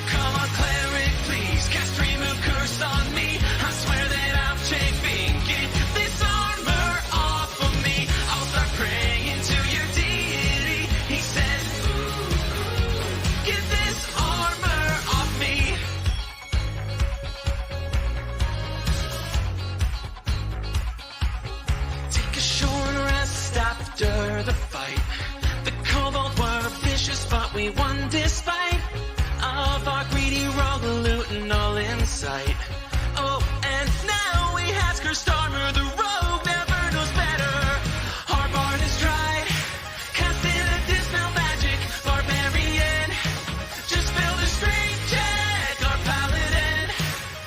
Come on, cleric, please cast remove curse on me. I swear that I'm chafing. Get this armor off of me. I'll start praying to your deity. He said, get this armor off me. Take a short rest after the fight. The kobolds were vicious, but we won despite of our greedy rogue loot and all in sight. Oh, and now we have cursed armor. The rogue never knows better. Our bard is tried, casting a dispel magic. Barbarian, just failed a strength check. Our paladin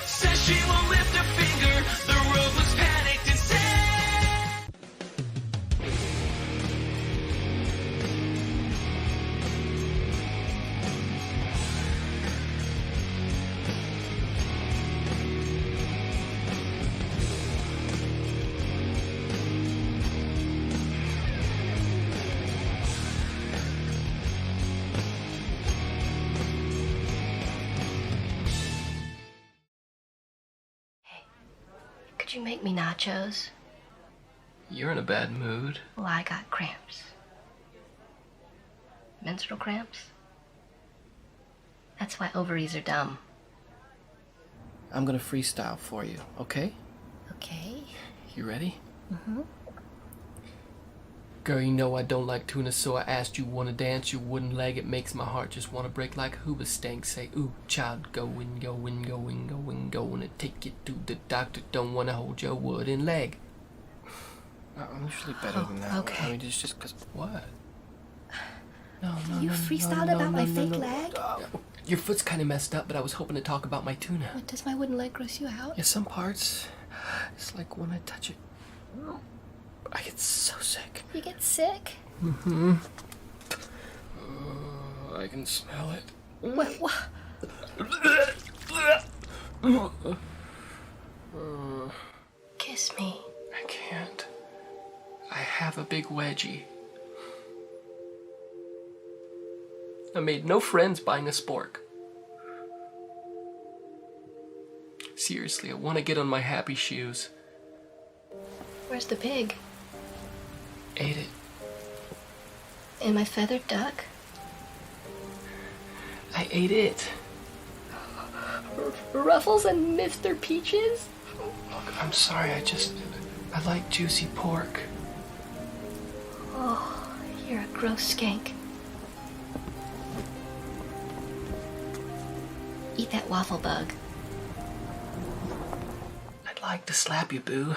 says she won't lift a finger. The rogue was panicked and said, Could you make me nachos? You're in a bad mood. Well, I got cramps. Menstrual cramps? That's why ovaries are dumb. I'm gonna freestyle for you, okay? Okay. You ready? Mm-hmm. Girl, you know I don't like tuna, so I asked you wanna dance. Your wooden leg, it makes my heart just wanna break like a hooba stank. Say, ooh, child, go and go and go and go and go and take you to the doctor. Don't wanna hold your wooden leg. I'm usually better than that. Okay. I mean, it's just cause what? No, You freestyled about my fake leg? Your foot's kind of messed up, but I was hoping to talk about my tuna. What, does my wooden leg gross you out? Yeah, some parts. It's like when I touch it, I get so sick. You get sick? Mm-hmm. I can smell it. What? Kiss me. I can't. I have a big wedgie. I made no friends buying a spork. Seriously, I want to get on my happy shoes. Where's the pig? Ate it. And my feathered duck? I ate it. Ruffles and Mr. Peaches? Look, I'm sorry, I like juicy pork. Oh, gross skank. Eat that waffle bug. I'd like to slap you, Boo.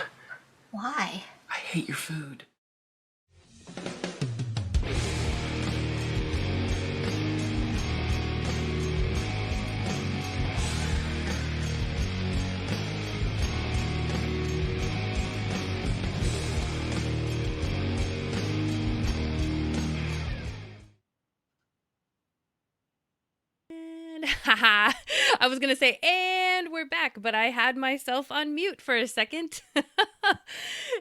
Why? I hate your food. Haha. I was gonna say, and we're back, but I had myself on mute for a second.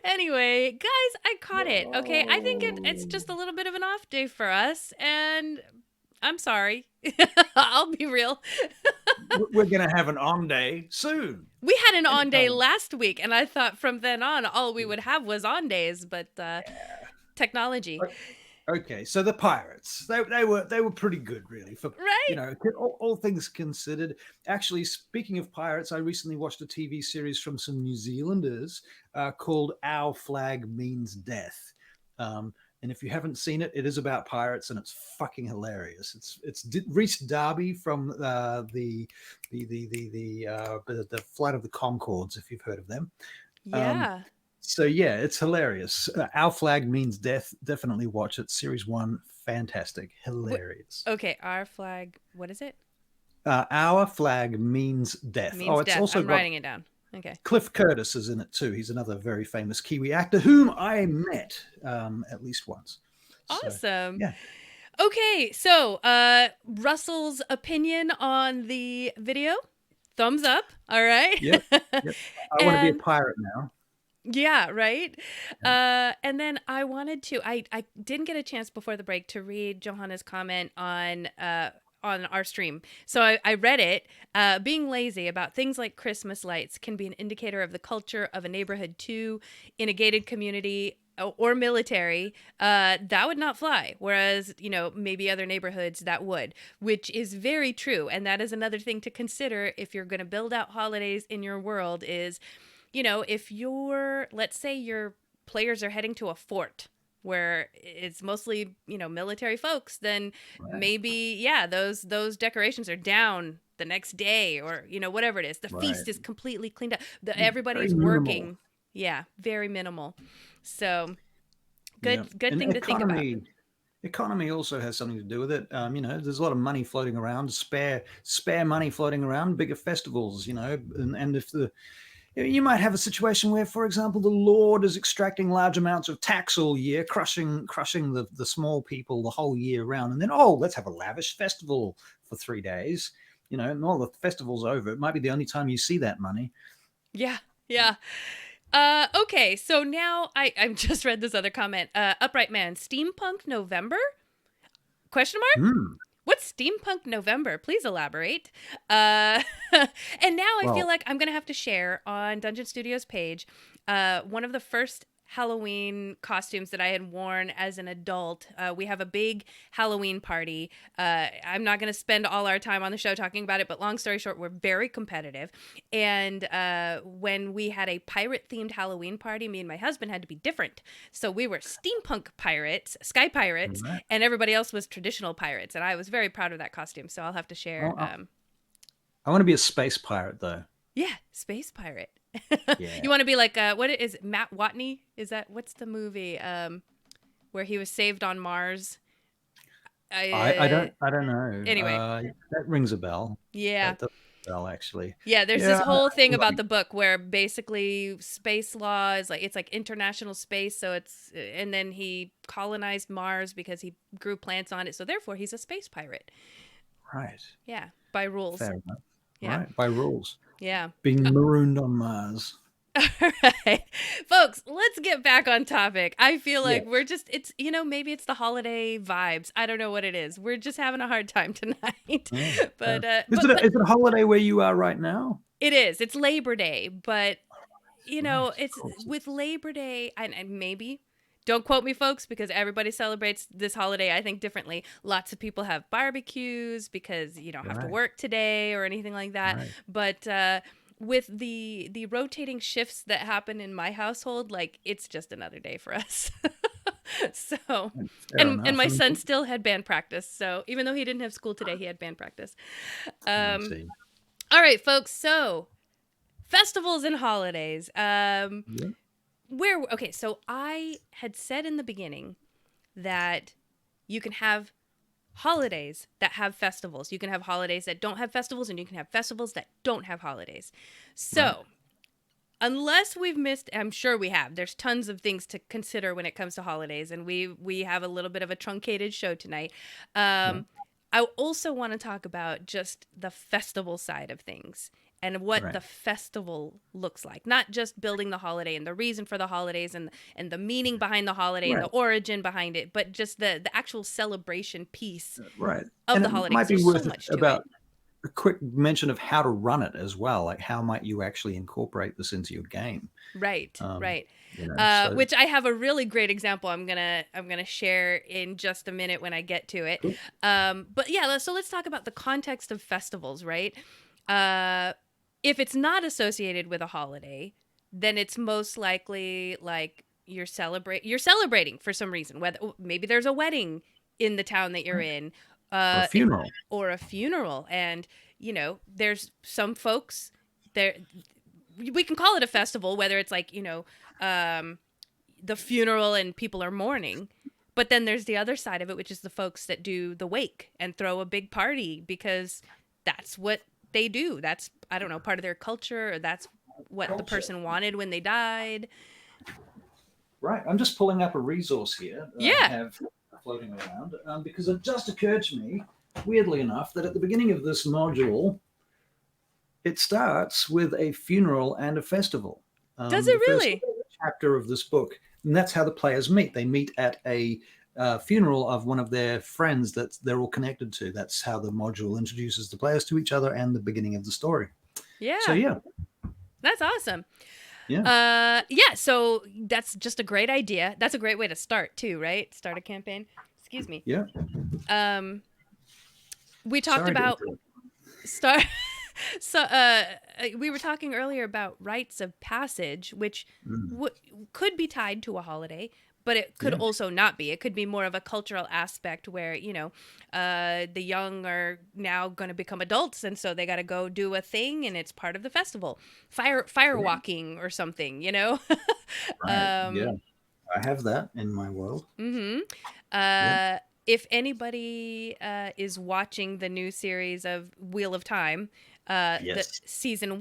Anyway, guys, I caught it. Okay, I think it's just a little bit of an off day for us, and I'm sorry. I'll be real. We're going to have an on day soon. We had an on day last week, and I thought from then on all we would have was on days, but technology. Okay, so the pirates, they were pretty good, really, for right. You know, all things considered. Actually, speaking of pirates, I recently watched a TV series from some New Zealanders called "Our Flag Means Death," and if you haven't seen it, it is about pirates, and it's fucking hilarious. It's Rhys Darby from the Flight of the Conchords, if you've heard of them. Yeah. So yeah, it's hilarious. Our Flag Means Death. Definitely watch it. Series 1, fantastic, hilarious. Okay, Our Flag. What is it? Our Flag Means Death. Means it's death. also I'm writing it down. Okay. Cliff Curtis is in it too. He's another very famous Kiwi actor whom I met at least once. Awesome. Yeah. Okay, so Russell's opinion on the video. Thumbs up. All right. Yep. I want to be a pirate now. Yeah, right. And then I wanted to. I didn't get a chance before the break to read Johanna's comment on our stream, so I read it. Being lazy about things like Christmas lights can be an indicator of the culture of a neighborhood too. In a gated community or military, that would not fly. Whereas, maybe other neighborhoods that would, which is very true. And that is another thing to consider if you're going to build out holidays in your world is, if let's say your players are heading to a fort where it's mostly, military folks, then maybe, those decorations are down the next day or, whatever it is. The feast is completely cleaned up. Everybody's working. Yeah, very minimal. So good thing to think about. Economy also has something to do with it. There's a lot of money floating around, spare money floating around, bigger festivals, and if you might have a situation where, for example, the Lord is extracting large amounts of tax all year, crushing the small people the whole year round. And then, let's have a lavish festival for 3 days, and all the festival's over. It might be the only time you see that money. Yeah. Okay, so now I've just read this other comment. Upright Man, Steampunk November? Question mark? What's Steampunk November? Please elaborate. And now I feel like I'm going to have to share on Dungeon Studios page one of the first Halloween costumes that I had worn as an adult. We have a big Halloween party. I'm not going to spend all our time on the show talking about it, but long story short, we're very competitive. And when we had a pirate-themed Halloween party, me and my husband had to be different. So we were steampunk pirates, sky pirates, and everybody else was traditional pirates. And I was very proud of that costume, so I'll have to share. I want to be a space pirate, though. Yeah, space pirate. Yeah. You want to be like what is it, Matt Watney? What's the movie where he was saved on Mars? I don't know. Anyway, that rings a bell. Yeah, that does ring a bell, actually. Yeah, there's this whole thing about the book where basically space law is it's like international space. So and then he colonized Mars because he grew plants on it. So therefore, he's a space pirate. Right. Yeah, by rules. Fair enough. Yeah. Right, by rules. Yeah. Being marooned on Mars. All right. Folks, let's get back on topic. I feel like we're just, maybe it's the holiday vibes. I don't know what it is. We're just having a hard time tonight. But is it a holiday where you are right now? It is. It's Labor Day. But, it's with Labor Day, and maybe, don't quote me, folks, because everybody celebrates this holiday, I think, differently. Lots of people have barbecues because you don't have to work today or anything like that. Right. But with the rotating shifts that happen in my household, it's just another day for us. So, Fair and my enough. son still had band practice. So even though he didn't have school today, he had band practice. I see. All right, folks. So festivals and holidays. Okay, so I had said in the beginning that you can have holidays that have festivals. You can have holidays that don't have festivals, and you can have festivals that don't have holidays. So, unless we've missed, I'm sure we have. There's tons of things to consider when it comes to holidays, and we have a little bit of a truncated show tonight. I also want to talk about just the festival side of things and what the festival looks like. Not just building the holiday and the reason for the holidays and the meaning behind the holiday and the origin behind it, but just the actual celebration piece of the holiday. It might be There's worth so much about to it. a quick mention of how to run it as well. Like, how might you actually incorporate this into your game? Right. So, Which I have a really great example I'm gonna share in just a minute when I get to it. Cool. But yeah, so let's talk about the context of festivals, right? If it's not associated with a holiday, then it's most likely like you're celebrating for some reason. Whether maybe there's a wedding in the town that you're in, or a funeral, and there's some folks there. We can call it a festival, whether it's like the funeral and people are mourning. But then there's the other side of it, which is the folks that do the wake and throw a big party because that's what they do. That's, I don't know, part of their culture, or that's what the person wanted when they died. Right. I'm just pulling up a resource here that I have floating around because it just occurred to me, weirdly enough, that at the beginning of this module, it starts with a funeral and a festival. Does it really? The first chapter of this book, and that's how the players meet. They meet at a funeral of one of their friends that they're all connected to. That's how the module introduces the players to each other and the beginning of the story. Yeah. So yeah, that's awesome. Yeah. So that's just a great idea. That's a great way to start too, right? Start a campaign. Excuse me. Yeah. We talked about start. So we were talking earlier about rites of passage, which could be tied to a holiday, but it could also not be. It could be more of a cultural aspect where, the young are now going to become adults, and so they got to go do a thing, and it's part of the festival. Fire walking or something, Yeah, I have that in my world. If anybody is watching the new series of Wheel of Time, the season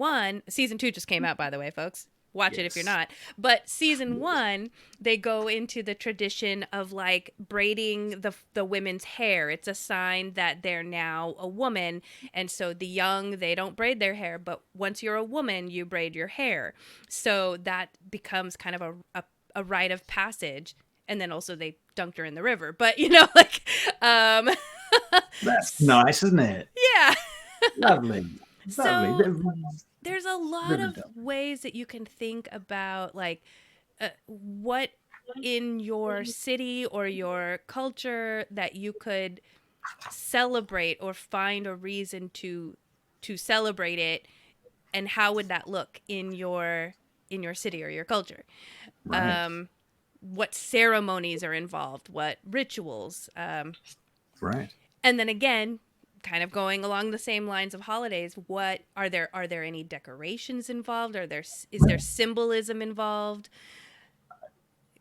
2 just came out, by the way, folks. Watch it if you're not. But season 1, they go into the tradition of like braiding the women's hair. It's a sign that they're now a woman. And so the young, they don't braid their hair, but once you're a woman, you braid your hair. So that becomes kind of a rite of passage. And then also they dunked her in the river. But that's nice, isn't it? Yeah. Lovely. So there's a lot of ways that you can think about like what in your city or your culture that you could celebrate or find a reason to celebrate it, and how would that look in your city or your culture. What ceremonies are involved, what rituals. Right. And then again, kind of going along the same lines of holidays, what are there any decorations involved? Is there symbolism involved?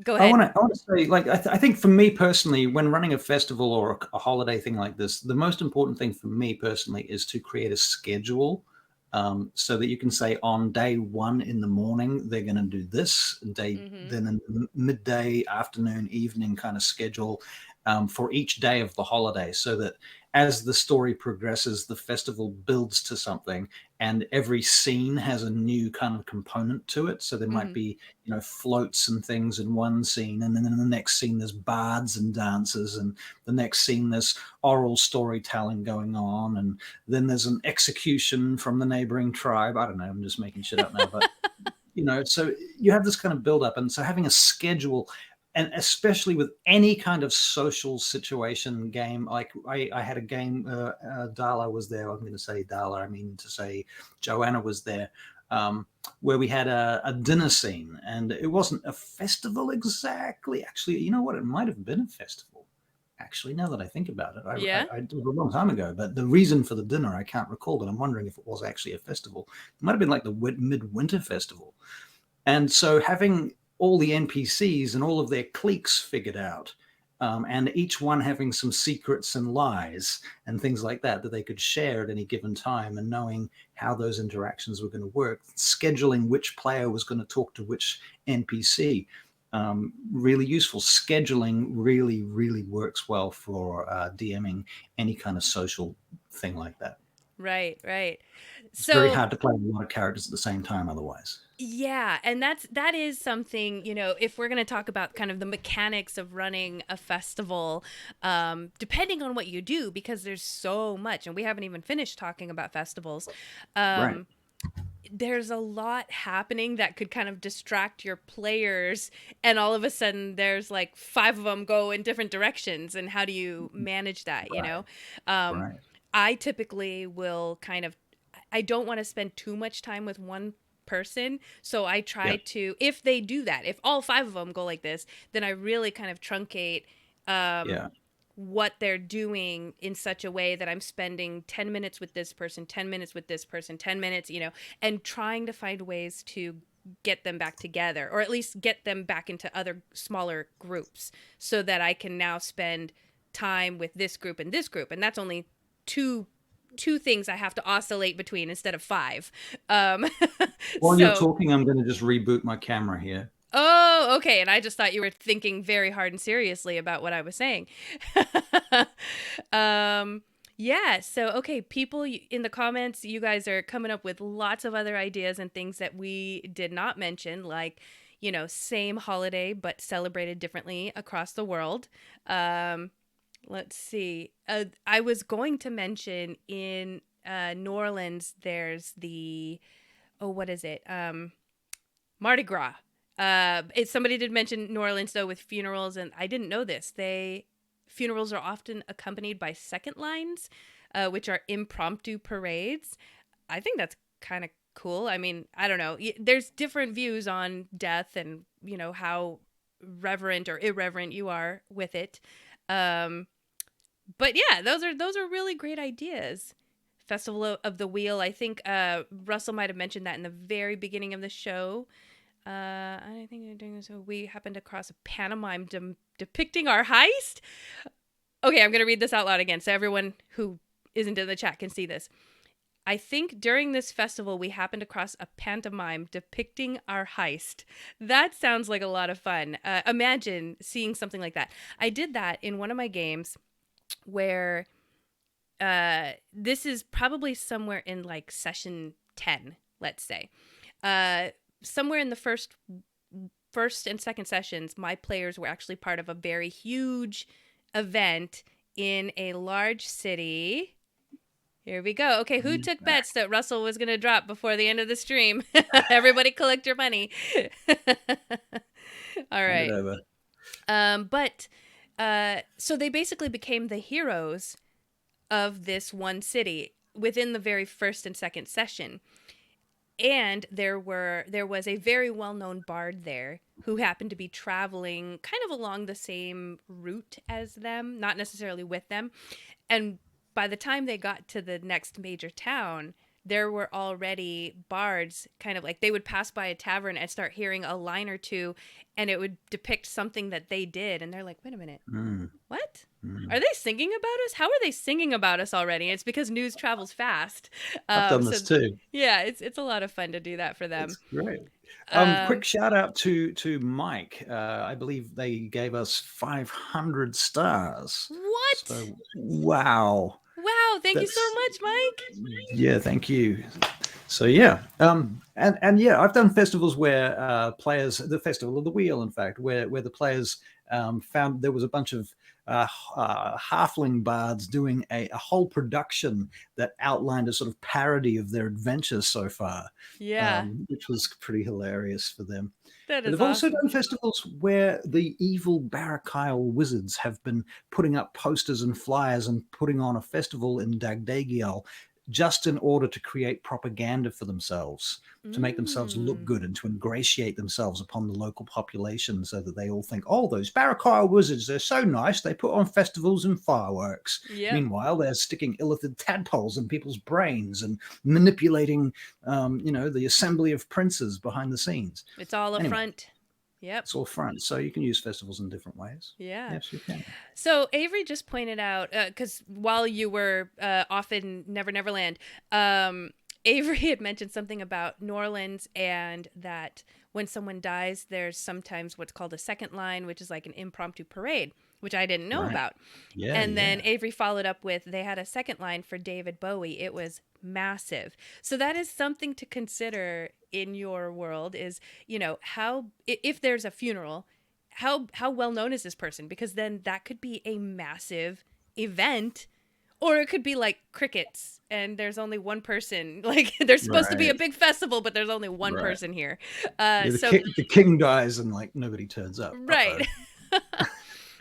Go ahead. I want to say, like, I think for me personally, when running a festival or a holiday thing like this, the most important thing for me personally is to create a schedule, so that you can say on day 1 in the morning, they're going to do this, then in midday, afternoon, evening kind of schedule for each day of the holiday, so that as the story progresses, the festival builds to something, and every scene has a new kind of component to it. So there might be, floats and things in one scene, and then in the next scene there's bards and dancers, and the next scene there's oral storytelling going on, and then there's an execution from the neighboring tribe. I don't know, I'm just making shit up now, but so you have this kind of build up, and so having a schedule. And especially with any kind of social situation game, like I had a game, Darla was there. I'm going to say Darla, I mean to say Joanna was there. where we had a dinner scene, and it wasn't a festival exactly. Actually, you know what? It might have been a festival. Actually, now that I think about it, I did it a long time ago. But the reason for the dinner, I can't recall. But I'm wondering if it was actually a festival. It might have been like the midwinter festival. And so having all the NPCs and all of their cliques figured out, and each one having some secrets and lies and things like that they could share at any given time, and knowing how those interactions were going to work, scheduling which player was going to talk to which NPC, really useful. Scheduling really, really works well for DMing any kind of social thing like that. Right. It's very hard to play a lot of characters at the same time otherwise. Yeah, and that is something, if we're going to talk about kind of the mechanics of running a festival, depending on what you do, because there's so much, and we haven't even finished talking about festivals. Right. There's a lot happening that could kind of distract your players, and all of a sudden there's like 5 of them go in different directions, and how do you manage that, Right. I typically will I don't want to spend too much time with one person, so I try to, if they do that, if all 5 of them go like this, then I really kind of truncate what they're doing in such a way that I'm spending 10 minutes with this person, 10 minutes with this person, 10 minutes, and trying to find ways to get them back together, or at least get them back into other smaller groups, so that I can now spend time with this group, and that's only two things I have to oscillate between instead of 5. While you're talking, I'm going to just reboot my camera here. Oh, okay. And I just thought you were thinking very hard and seriously about what I was saying. Yeah. So, okay, people in the comments, you guys are coming up with lots of other ideas and things that we did not mention, like, same holiday, but celebrated differently across the world. Let's see. I was going to mention in New Orleans, there's the, what is it? Mardi Gras. Somebody did mention New Orleans, though, with funerals, and I didn't know this. Funerals are often accompanied by second lines, which are impromptu parades. I think that's kind of cool. I mean, I don't know. There's different views on death and, how reverent or irreverent you are with it. But yeah, those are really great ideas. Festival of the Wheel. I think Russell might have mentioned that in the very beginning of the show. I think so. We happened across a pantomime depicting our heist. Okay, I'm going to read this out loud again so everyone who isn't in the chat can see this. I think during this festival, we happened across a pantomime depicting our heist. That sounds like a lot of fun. Imagine seeing something like that. I did that in one of my games where this is probably somewhere in like session 10, let's say. Somewhere in the first and second sessions, my players were actually part of a very huge event in a large city. Here we go. Okay, who took bets that Russell was going to drop before the end of the stream? Everybody collect your money. All right. So they basically became the heroes of this one city within the very first and second session. And there was a very well-known bard there who happened to be traveling kind of along the same route as them, not necessarily with them. And by the time they got to the next major town, there were already bards, kind of like they would pass by a tavern and start hearing a line or two, and it would depict something that they did. And they're like, wait a minute, what? Are they singing about us? How are they singing about us already? It's because news travels fast. I've done this too. Yeah, it's a lot of fun to do that for them. It's great. Quick shout out to Mike. I believe they gave us 500 stars. What? So, wow. Wow, thank you so much, Mike. Yeah, thank you. So yeah, and yeah, I've done festivals where players, the Festival of the Wheel, in fact, where the players found there was a bunch of halfling bards doing a whole production that outlined a sort of parody of their adventures so far. Yeah, which was pretty hilarious for them. That is They've also done festivals where the evil Barakyle wizards have been putting up posters and flyers and putting on a festival in Dagdagiel just in order to create propaganda for themselves, to make themselves look good and to ingratiate themselves upon the local population so that they all think, oh, those Barakaya wizards, they're so nice. They put on festivals and fireworks. Yep. Meanwhile, they're sticking illithid tadpoles in people's brains and manipulating, the assembly of princes behind the scenes. It's all a front. Yep. It's all front. So you can use festivals in different ways. Yeah. Yes, you can. So Avery just pointed out, because while you were off in Never Never Land, Avery had mentioned something about New Orleans, and that when someone dies, there's sometimes what's called a second line, which is like an impromptu parade, which I didn't know about. Yeah, and then Avery followed up with, they had a second line for David Bowie. It was massive. So that is something to consider in your world is, how, if there's a funeral, how well known is this person? Because then that could be a massive event, or it could be like crickets and there's only one person. Like there's supposed to be a big festival, but there's only one person here. The king dies and like nobody turns up. Right.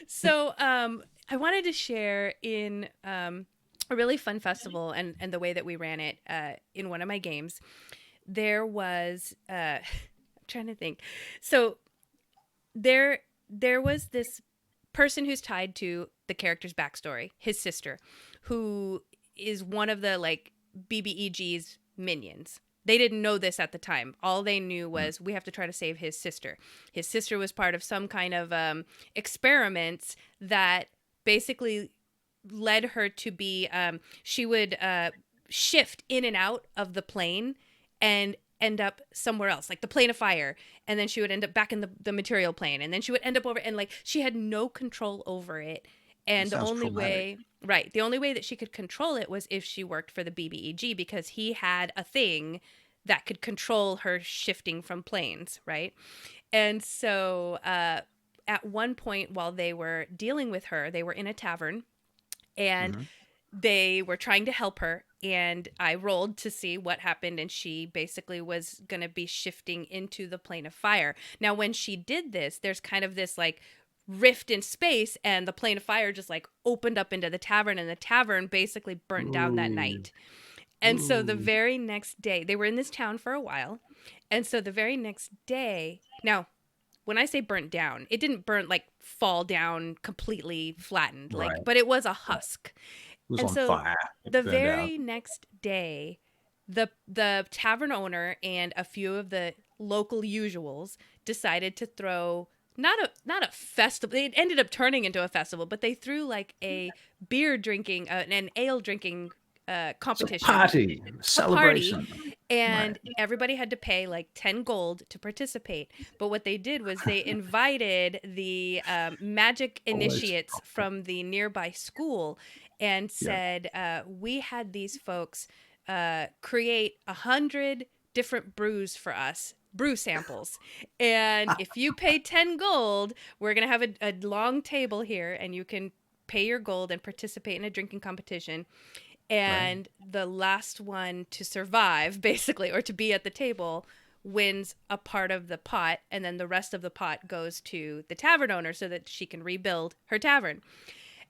So I wanted to share in a really fun festival and the way that we ran it in one of my games. There was I'm trying to think. So there was this person who's tied to the character's backstory, his sister, who is one of the like BBEG's minions. They didn't know this at the time. All they knew was we have to try to save his sister. His sister was part of some kind of experiments that basically led her to be, she would shift in and out of the plane and end up somewhere else, like the plane of fire. And then she would end up back in the material plane. And then she would end up over, and like she had no control over it. And the only way that she could control it was if she worked for the BBEG, because he had a thing that could control her shifting from planes, right? And so at one point while they were dealing with her, they were in a tavern and they were trying to help her. And I rolled to see what happened, and she basically was going to be shifting into the plane of fire. Now, when she did this, there's kind of this like rift in space, and the plane of fire just like opened up into the tavern, and the tavern basically burnt down that night. And so the very next day, they were in this town for a while. And so the very next day, now, when I say burnt down, it didn't burn like fall down completely flattened, like, but it was a husk. It was on fire. The very next day, the tavern owner and a few of the local usuals decided to throw not a festival. It ended up turning into a festival, but they threw like a beer drinking, an ale drinking competition. Celebration. And everybody had to pay like 10 gold to participate. But what they did was they invited the magic initiates from the nearby school and said, we had these folks create 100 different brews for us, brew samples. And if you pay 10 gold, we're going to have a long table here, and you can pay your gold and participate in a drinking competition. And the last one to survive, basically, or to be at the table, wins a part of the pot, and then the rest of the pot goes to the tavern owner so that she can rebuild her tavern.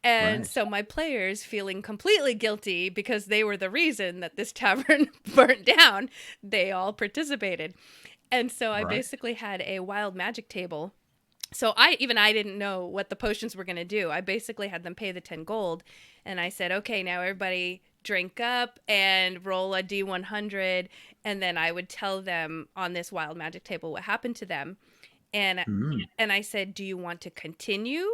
And so my players, feeling completely guilty because they were the reason that this tavern burnt down, they all participated. And so I basically had a wild magic table. So I didn't know what the potions were going to do. I basically had them pay the 10 gold, and I said, okay, now everybody drink up and roll a D100, and then I would tell them on this wild magic table what happened to them. And I said, do you want to continue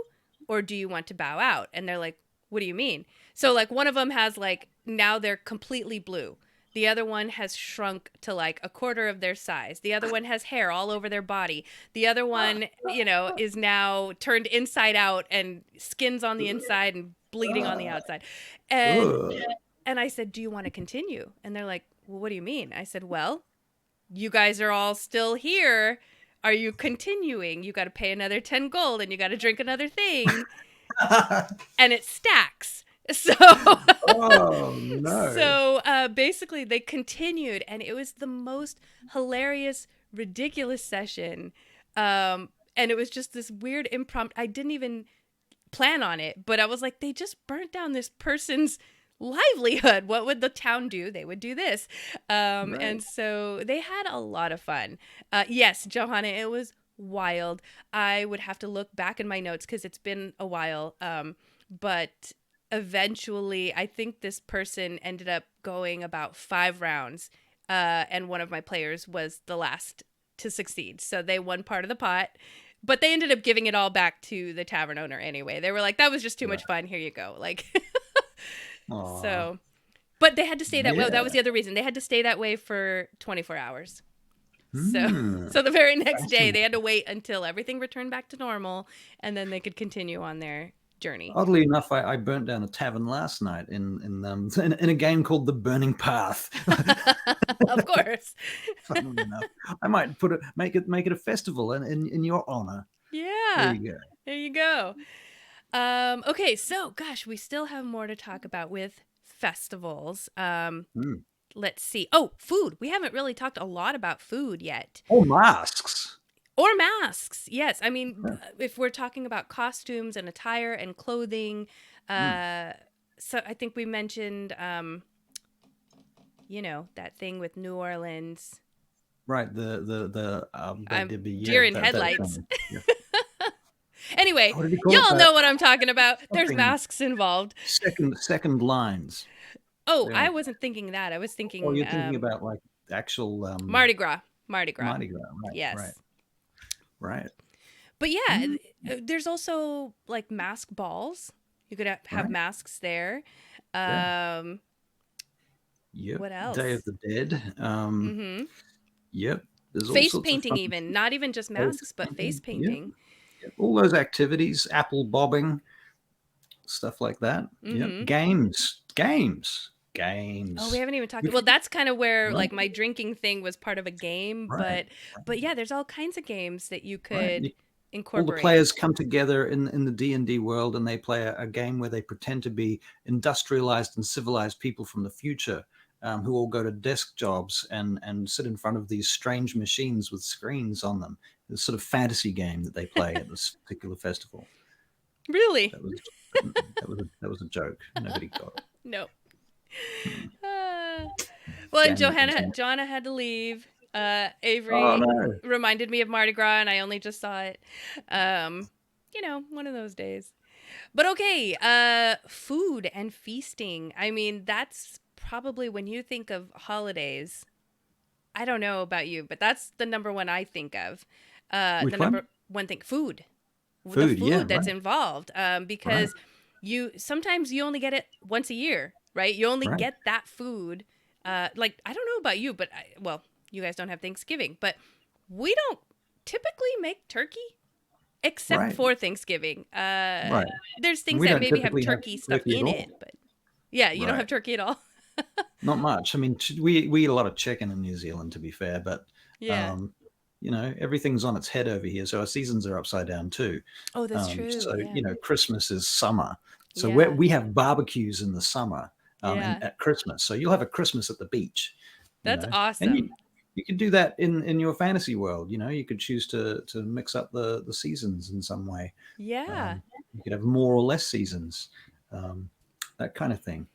or do you want to bow out? And they're like, what do you mean? So like one of them has like, now they're completely blue. The other one has shrunk to like a quarter of their size. The other one has hair all over their body. The other one, is now turned inside out and skin's on the inside and bleeding on the outside. And I said, do you want to continue? And they're like, well, what do you mean? I said, well, you guys are all still here. Are you continuing? You got to pay another 10 gold and you got to drink another thing. And it stacks. So, basically they continued, and it was the most hilarious, ridiculous session. And it was just this weird impromptu. I didn't even plan on it, but I was like, they just burnt down this person's livelihood. What would the town do? They would do this. Right. And so they had a lot of fun. Yes, Johanna, it was wild. I would have to look back in my notes because it's been a while. But eventually, I think this person ended up going about 5 rounds. And one of my players was the last to succeed. So they won part of the pot. But they ended up giving it all back to the tavern owner anyway. They were like, that was just too much fun. Here you go. Like, so, but they had to stay that way. That was the other reason. They had to stay that way for 24 hours. So the very next day they had to wait until everything returned back to normal and then they could continue on their journey. Oddly enough, I burnt down a tavern last night in a game called The Burning Path. Of course. Funnily enough, I might make it a festival in your honor. Yeah. There you go. Okay, so gosh, we still have more to talk about with festivals. Let's see. Oh, food. We haven't really talked a lot about food yet. Oh, masks. Or masks. Yes. I mean, if we're talking about costumes and attire and clothing, so I think we mentioned, that thing with New Orleans. Right. The deer in headlights. Yeah. Anyway, y'all know what I'm talking about. There's masks involved. Second lines. Oh, yeah. I wasn't thinking that. I was thinking. Oh, you're thinking about like actual Mardi Gras. Right. Yes. Right. But yeah, there's also like mask balls. You could have masks there. Yep. What else? Day of the Dead. Yep. There's face painting, even not even just masks, but face painting. Yep. All those activities, apple bobbing, stuff like that. Yep. Games. Oh, we haven't even talked. Well, that's kind of where like my drinking thing was part of a game, but yeah, there's all kinds of games that you could incorporate. All the players come together in the D&D world, and they play a game where they pretend to be industrialized and civilized people from the future, who all go to desk jobs and sit in front of these strange machines with screens on them. It's a sort of fantasy game that they play at this particular festival. Really? That was a joke. Nobody got it. No. Well, and Johanna had to leave. Avery reminded me of Mardi Gras, and I only just saw it. One of those days. But okay, food and feasting. I mean, that's probably when you think of holidays. I don't know about you, but that's the number one I think of. Number one thing, food. The food that's involved. Because sometimes you only get it once a year. Right? You only get that food. Like, I don't know about you, but you guys don't have Thanksgiving, but we don't typically make turkey except for Thanksgiving. There's things that maybe have turkey stuff in it, but you don't have turkey at all. Not much. I mean, we eat a lot of chicken in New Zealand, to be fair, but everything's on its head over here. So our seasons are upside down too. Oh, that's true. So, Christmas is summer. So we have barbecues in the summer. At Christmas, so you'll have a Christmas at the beach. That's awesome. And you could do that in your fantasy world. You could choose to mix up the seasons in some way. Yeah, you could have more or less seasons, that kind of thing.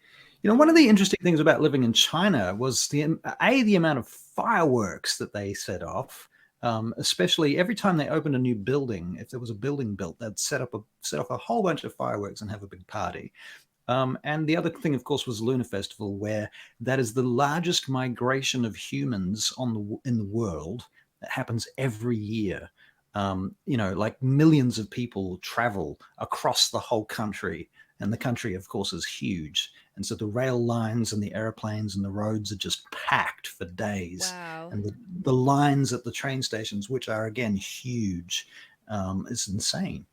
One of the interesting things about living in China was the amount of fireworks that they set off. Especially every time they opened a new building, if there was a building built, they'd set off a whole bunch of fireworks and have a big party. And the other thing, of course, was Lunar Festival, where that is the largest migration of humans in the world that happens every year. Like millions of people travel across the whole country, and the country, of course, is huge. And so the rail lines and the airplanes and the roads are just packed for days. Wow. And the lines at the train stations, which are, again, huge, is insane,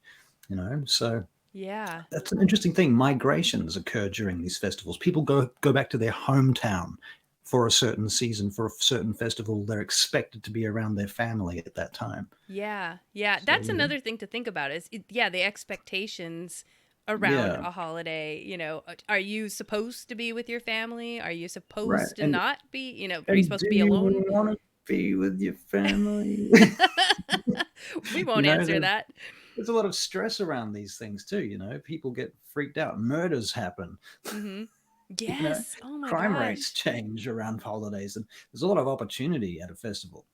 so... Yeah. That's an interesting thing. Migrations occur during these festivals. People go back to their hometown for a certain season, for a certain festival. They're expected to be around their family at that time. Yeah. Yeah. That's another thing to think about is, the expectations around a holiday. Are you supposed to be with your family? Are you supposed to not be? Are you supposed to be alone? Do you want to be with your family? We won't answer that. There's a lot of stress around these things too. People get freaked out. Murders happen. Mm-hmm. Yes. Oh my crime gosh. rates change around holidays, and there's a lot of opportunity at a festival.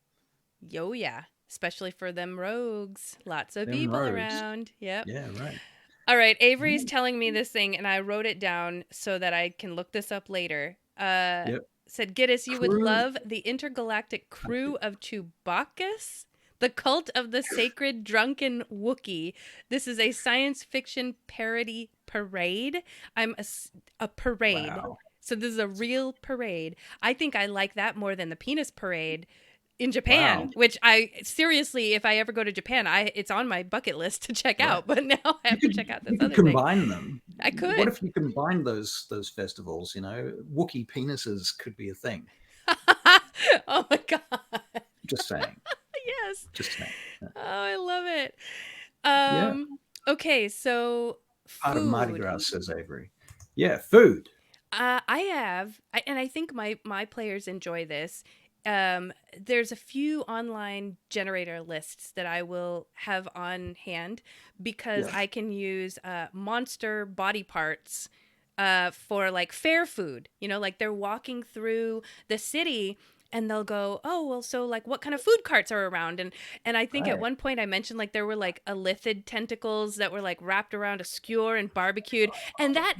Yo, yeah. Especially for them rogues. Lots of Them people rogues. around. Yep. Yeah, right. All right. Avery's telling me this thing, and I wrote it down so that I can look this up later. Yep. Said, Giddis, you would Crew. love the intergalactic crew of Chewbacca's, the cult of the sacred drunken Wookiee. This is a science fiction parody parade. I'm a parade. Wow. So this is a real parade. I think I like that more than the penis parade in Japan, Wow. which I seriously, if I ever go to Japan, it's on my bucket list to check out. But now I have to check out this You could other thing. combine them. I could. What if you combined those festivals? Wookiee penises could be a thing. Oh my god. Just saying. Yes. Just saying. Yeah. Oh, I love it. Yeah. Okay, so Part of Mardi food. Gras, says Avery. Yeah, food. And I think my players enjoy this. There's a few online generator lists that I will have on hand because I can use monster body parts for like fair food. Like they're walking through the city and they'll go, oh, well, so like what kind of food carts are around? And I think at one point I mentioned like there were like elithid tentacles that were like wrapped around a skewer and barbecued. And that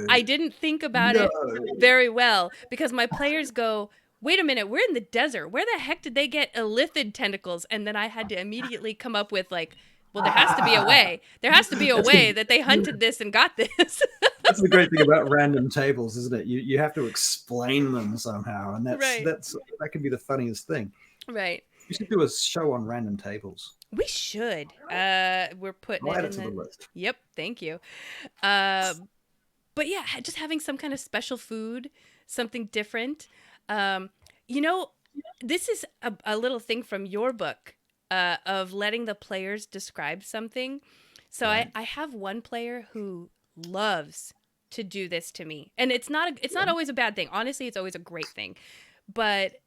I didn't think about it very well because my players go, wait a minute, we're in the desert. Where the heck did they get elithid tentacles? And then I had to immediately come up with like, well, there has to be a way. There has to be a way that they hunted this and got this. That's the great thing about random tables, isn't it? You have to explain them somehow, and that can be the funniest thing. Right. We should do a show on random tables. We should. We're putting I'll add it it in to the list. Yep. Thank you. But yeah, just having some kind of special food, something different. This is a little thing from your book of letting the players describe something. So I have one player who loves to do this to me, and it's not always a bad thing. Honestly, it's always a great thing. But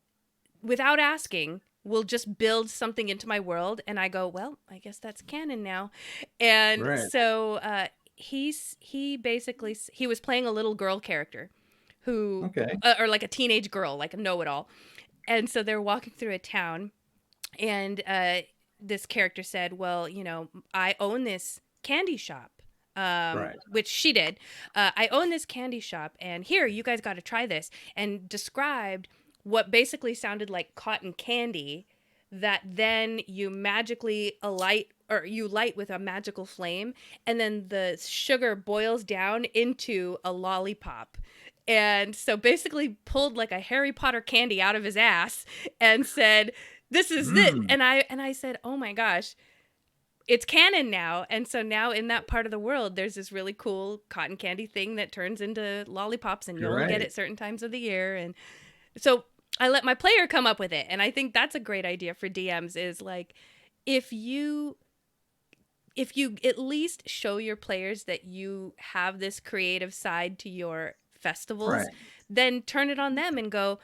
without asking, we'll just build something into my world, and I go, well, I guess that's canon now. And so he was playing a little girl character who or like a teenage girl, like a know-it-all. And so they're walking through a town, and this character said, well, I own this candy shop. Which she did. I own this candy shop, and here, you guys got to try this. And described what basically sounded like cotton candy that then you magically light with a magical flame, and then the sugar boils down into a lollipop. And so basically pulled like a Harry Potter candy out of his ass and said, this is it. And I said, oh my gosh, it's canon now. And so now in that part of the world, there's this really cool cotton candy thing that turns into lollipops, and you only get it certain times of the year. And so I let my player come up with it. And I think that's a great idea for DMs is like, if you at least show your players that you have this creative side to your festivals, then turn it on them and go,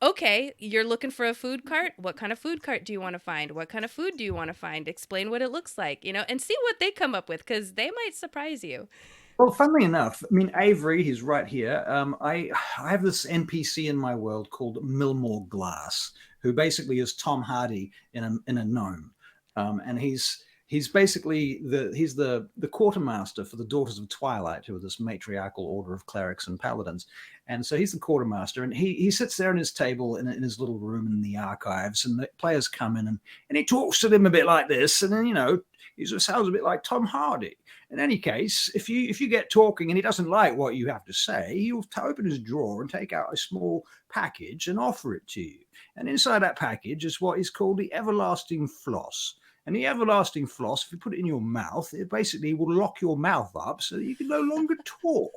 okay, you're looking for a food cart. What kind of food cart do you want to find? What kind of food do you want to find? Explain what it looks like, and see what they come up with, because they might surprise you. Well, funnily enough, I mean, Avery, he's right here. I have this NPC in my world called Millmore Glass, who basically is Tom Hardy in a gnome, and he's basically the quartermaster for the Daughters of Twilight, who are this matriarchal order of clerics and paladins. And so he's the quartermaster, and he sits there in his table in his little room in the archives, and the players come in and he talks to them a bit like this, and then he sort of sounds a bit like Tom Hardy. In any case, if you get talking and he doesn't like what you have to say, he'll open his drawer and take out a small package and offer it to you. And inside that package is what is called the everlasting floss. And the everlasting floss, if you put it in your mouth, it basically will lock your mouth up so that you can no longer talk.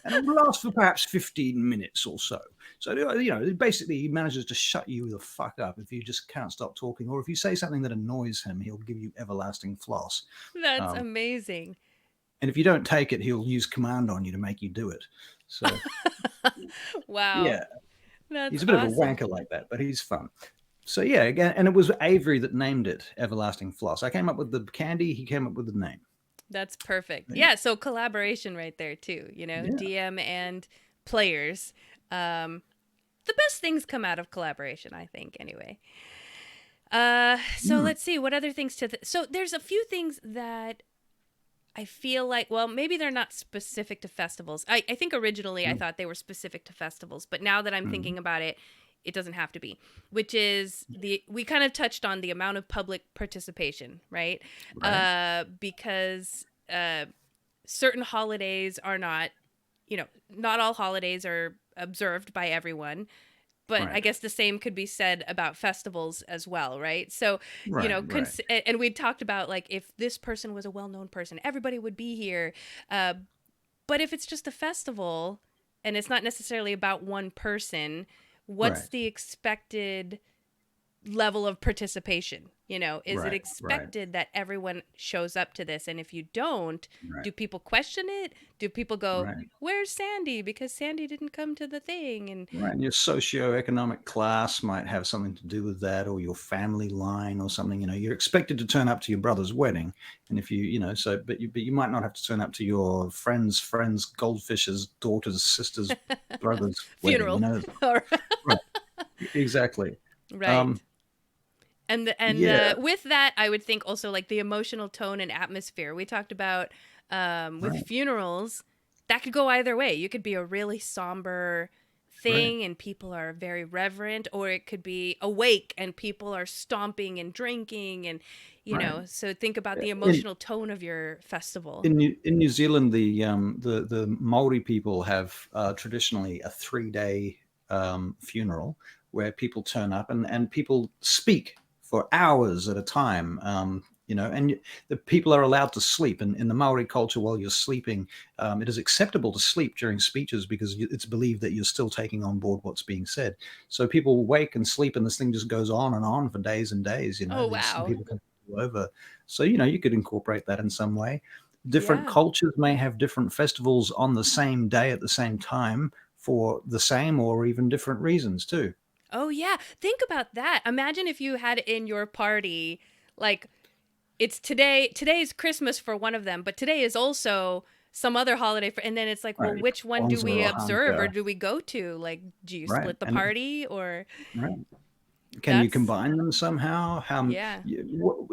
And it will last for perhaps 15 minutes or so. So, it basically manages to shut you the fuck up if you just can't stop talking. Or if you say something that annoys him, he'll give you everlasting floss. That's amazing. And if you don't take it, he'll use command on you to make you do it. So, wow. Yeah. That's he's a bit awesome. of a wanker like that, but he's fun. So yeah, again, and it was Avery that named it Everlasting Floss. I came up with the candy, he came up with the name. That's perfect. Yeah, so collaboration right there too, you know, DM and players. The best things come out of collaboration, I think, anyway. So let's see, what other things so there's a few things that I feel like, well, maybe they're not specific to festivals. I think originally I thought they were specific to festivals, but now that I'm thinking about it, it doesn't have to be, which is we kind of touched on the amount of public participation, right? Because certain holidays are not, not all holidays are observed by everyone. But I guess the same could be said about festivals as well, right? So, and we talked about, like, if this person was a well-known person, everybody would be here. But if it's just a festival and it's not necessarily about one person, what's the expected level of participation? Is it expected that everyone shows up to this? And if you don't, do people question it? Do people go, where's Sandy? Because Sandy didn't come to the thing. And your socioeconomic class might have something to do with that, or your family line or something. You're expected to turn up to your brother's wedding. And if but you might not have to turn up to your friend's goldfish's daughter's sister's brother's funeral. Wedding, right. Exactly. Right. And with that, I would think also, like, the emotional tone and atmosphere. We talked about with funerals, that could go either way. You could be a really somber thing and people are very reverent, or it could be awake and people are stomping and drinking, and so think about the emotional tone of your festival. In New Zealand, the Maori people have traditionally a 3-day funeral where people turn up and people speak for hours at a time, and the people are allowed to sleep. And in the Maori culture, while you're sleeping, it is acceptable to sleep during speeches because it's believed that you're still taking on board what's being said. So people wake and sleep, and this thing just goes on and on for days and days. Oh, wow. People can go over. So, you could incorporate that in some way. Different cultures may have different festivals on the same day at the same time for the same or even different reasons too. Oh, yeah. Think about that. Imagine if you had in your party, like, it's today's Christmas for one of them, but today is also some other holiday and then it's like, well, which one do we observe or do we go to? Like, do you split the party or? Right. Can you combine them somehow? You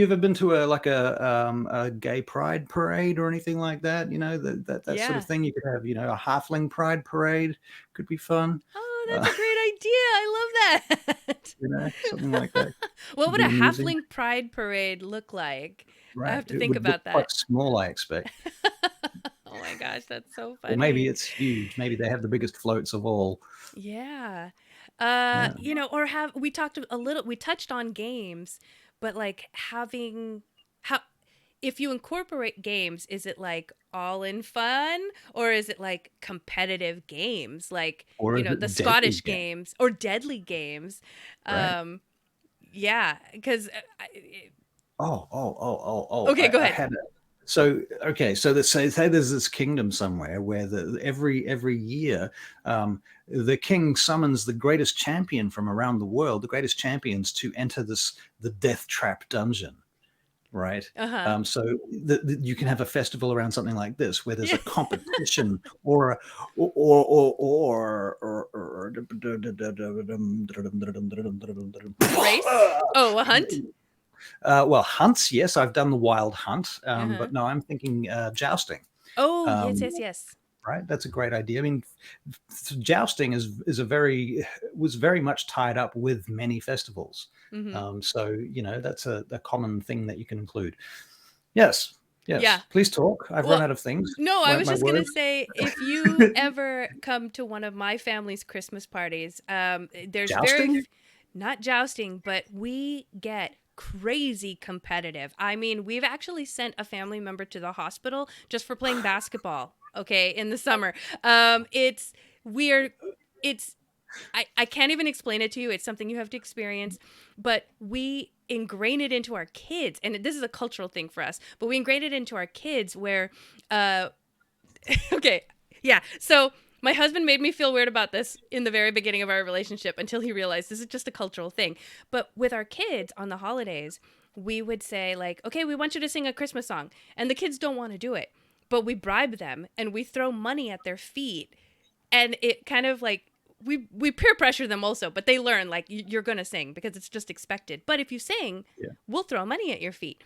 ever been to a gay pride parade or anything like that? That sort of thing. You could have, a halfling pride parade could be fun. Oh, that's a great idea. I love that. Something like that. What would a halfling pride parade look like? Right. I have to think about that. Quite small, I expect. Oh my gosh, that's so funny. Or maybe it's huge. Maybe they have the biggest floats of all. Yeah. Or we touched on games, but like if you incorporate games, is it like all in fun or is it like competitive games, like, the Scottish games or deadly games? Right. Yeah, because Oh. Okay, go ahead. So let's say there's this kingdom somewhere where every year the king summons the greatest champion from around the world, the greatest champions to enter the death trap dungeon, right? So you can have a festival around something like this where there's a competition or race? Oh, a hunt? Well, hunts, yes, I've done the wild hunt, but no, I'm thinking jousting. Oh, yes. Right, that's a great idea. I mean, jousting was very much tied up with many festivals. So that's a common thing that you can include. Yes. Yeah. Please talk. I've run out of things. No, I was just going to say, if you ever come to one of my family's Christmas parties, there's jousting? Not jousting, but we get crazy competitive. I mean, we've actually sent a family member to the hospital just for playing basketball, okay, in the summer. It's weird. I can't even explain it to you. It's something you have to experience, but we ingrain it into our kids. And this is a cultural thing for us, but we ingrain it into our kids where, okay. Yeah. So my husband made me feel weird about this in the very beginning of our relationship until he realized this is just a cultural thing. But with our kids on the holidays, we would say like, okay, we want you to sing a Christmas song, and the kids don't want to do it, but we bribe them and we throw money at their feet, and it kind of like we peer pressure them also, but they learn like you're gonna sing because it's just expected. But if you sing, we'll throw money at your feet.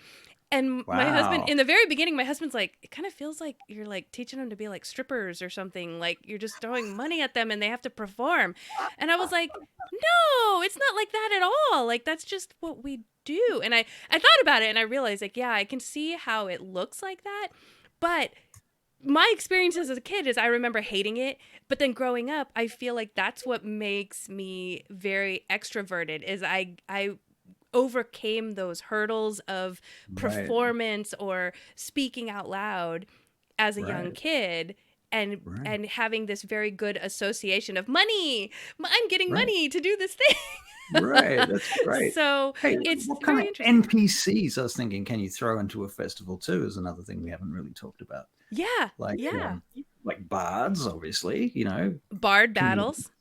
And my husband, in the very beginning, my husband's like, it kind of feels like you're like teaching them to be like strippers or something. Like you're just throwing money at them and they have to perform. And I was like, no, it's not like that at all. Like that's just what we do. And I thought about it and I realized like, yeah, I can see how it looks like that. But my experience as a kid is I remember hating it. But then growing up, I feel like that's what makes me very extroverted is I overcame those hurdles of performance or speaking out loud as a young kid and having this very good association of money. I'm getting money to do this thing. Right, that's great. So it's what very kind of interesting. NPCs I was thinking can you throw into a festival too is another thing we haven't really talked about. Like bards, obviously, Bard battles.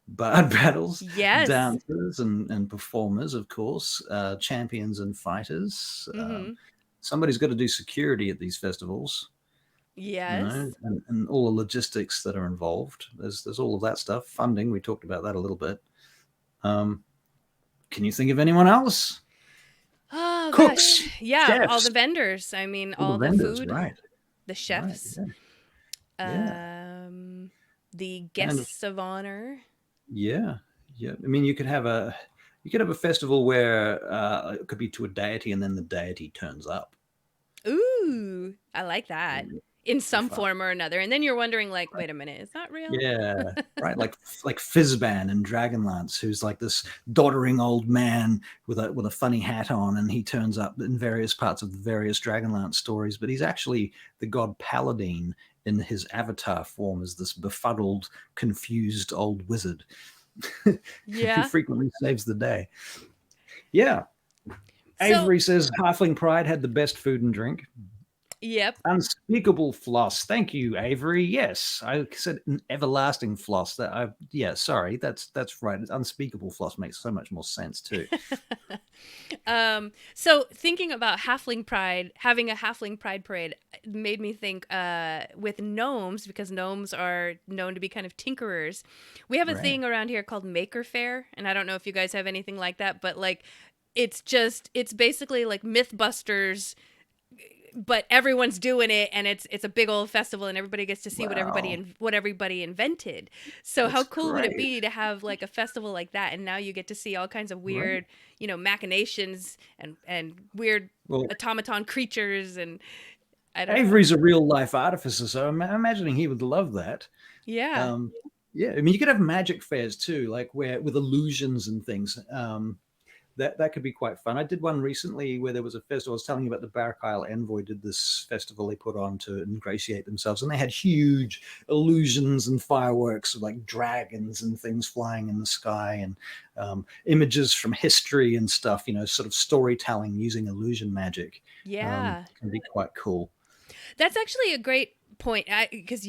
Bard battles, yes, dancers and performers, of course, champions and fighters. Somebody's got to do security at these festivals. Yes, and all the logistics that are involved. There's all of that stuff. Funding, we talked about that a little bit. Can you think of anyone else? Oh, cooks, gosh. Yeah, chefs. all the vendors. I mean, all the vendors, food, the chefs, the guests of honor. Yeah. I mean, you could have a festival where it could be to a deity, and then the deity turns up. Ooh, I like that. In some form or another, and then you're wondering, like, wait a minute, is that real? Yeah, right. Like Fizban in Dragonlance, who's like this doddering old man with a funny hat on, and he turns up in various parts of the various Dragonlance stories, but he's actually the god Paladin in his avatar form as this befuddled, confused old wizard. Yeah. Who frequently saves the day. Yeah. Avery says Halfling Pride had the best food and drink. Yep. Unspeakable floss. Thank you, Avery. Yes, I said an everlasting floss. Sorry, that's right. Unspeakable floss makes so much more sense too. So thinking about Halfling Pride, having a Halfling Pride parade made me think with gnomes, because gnomes are known to be kind of tinkerers. We have a thing around here called Maker Fair, and I don't know if you guys have anything like that, but like it's basically like Mythbusters, but everyone's doing it, and it's a big old festival, and everybody gets to see what everybody invented. So That's how cool would it great. be to have like a festival like that, and now you get to see all kinds of weird, machinations and weird automaton creatures, and I don't know. Avery's a real life artificer, so I'm imagining he would love that. Yeah. Yeah, I mean, you could have magic fairs too, like with illusions and things. That could be quite fun. I did one recently where there was a festival. I was telling you about the Barrack Isle Envoy did this festival they put on to ingratiate themselves, and they had huge illusions and fireworks of like dragons and things flying in the sky, and images from history and stuff. Sort of storytelling using illusion magic. Yeah, can be quite cool. That's actually a great point, because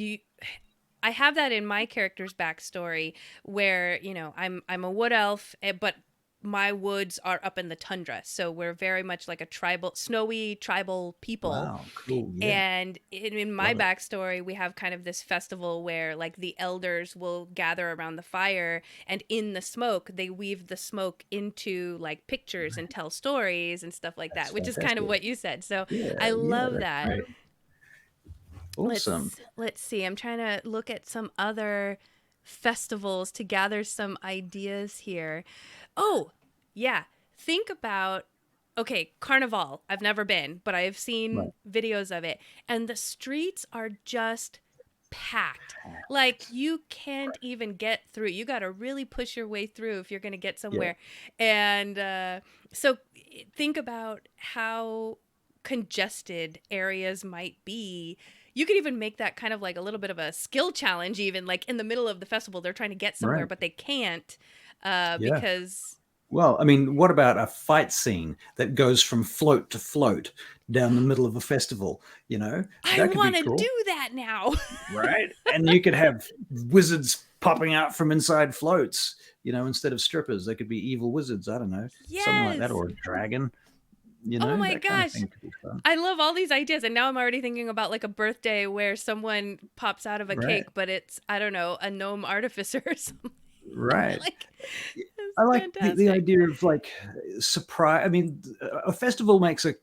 I have that in my character's backstory where I'm a wood elf, but my woods are up in the tundra, so we're very much like a snowy tribal people. Wow, cool. Yeah. And in my backstory, we have kind of this festival where like the elders will gather around the fire, and in the smoke, they weave the smoke into like pictures and tell stories and stuff like that, which is kind of what you said. So I love that. Right. Awesome. Let's see. I'm trying to look at some other festivals to gather some ideas here. Oh, yeah. Think about, Carnival. I've never been, but I've seen videos of it. And the streets are just packed. Like you can't even get through. You got to really push your way through if you're going to get somewhere. Yeah. And so think about how congested areas might be. You could even make that kind of like a little bit of a skill challenge, even like in the middle of the festival, they're trying to get somewhere, but they can't because... Well, I mean, what about a fight scene that goes from float to float down the middle of a festival? I want to do that now. Right? And you could have wizards popping out from inside floats, instead of strippers. They could be evil wizards. I don't know. Yes. Something like that, or a dragon. You know, Oh my that kind of gosh. thing could be fun. I love all these ideas, and now I'm already thinking about like a birthday where someone pops out of a Right. cake, but it's, I don't know, a gnome artificer or something. Right. Like, I like the idea of like surprise. I mean, a festival makes a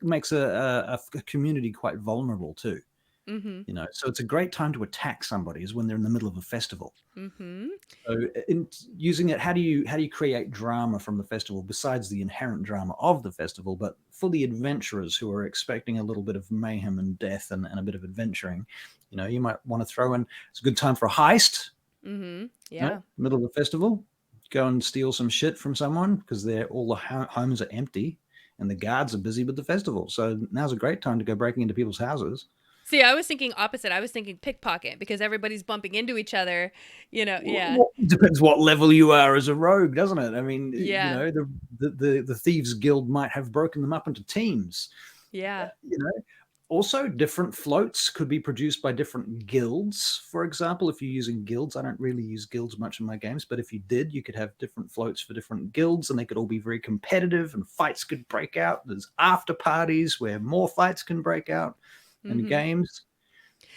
community quite vulnerable too. Mm-hmm. You know, so it's a great time to attack somebody is when they're in the middle of a festival. Mm-hmm. So in using it, how do you create drama from the festival besides the inherent drama of the festival, but for the adventurers who are expecting a little bit of mayhem and death and a bit of adventuring, you know, you might want to throw in. It's a good time for a heist. Mm-hmm. You know, Yeah. middle of the festival, go and steal some shit from someone because all the homes are empty and the guards are busy with the festival. So now's a great time to go breaking into people's houses. See, I was thinking opposite. I was thinking pickpocket because everybody's bumping into each other. You know, yeah. Well, depends what level you are as a rogue, doesn't it? I mean, Yeah. you know, the thieves guild might have broken them up into teams. Yeah. You know, also different floats could be produced by different guilds. For example, if you're using guilds, I don't really use guilds much in my games, but if you did, you could have different floats for different guilds, and they could all be very competitive, and fights could break out. There's after parties where more fights can break out. And games.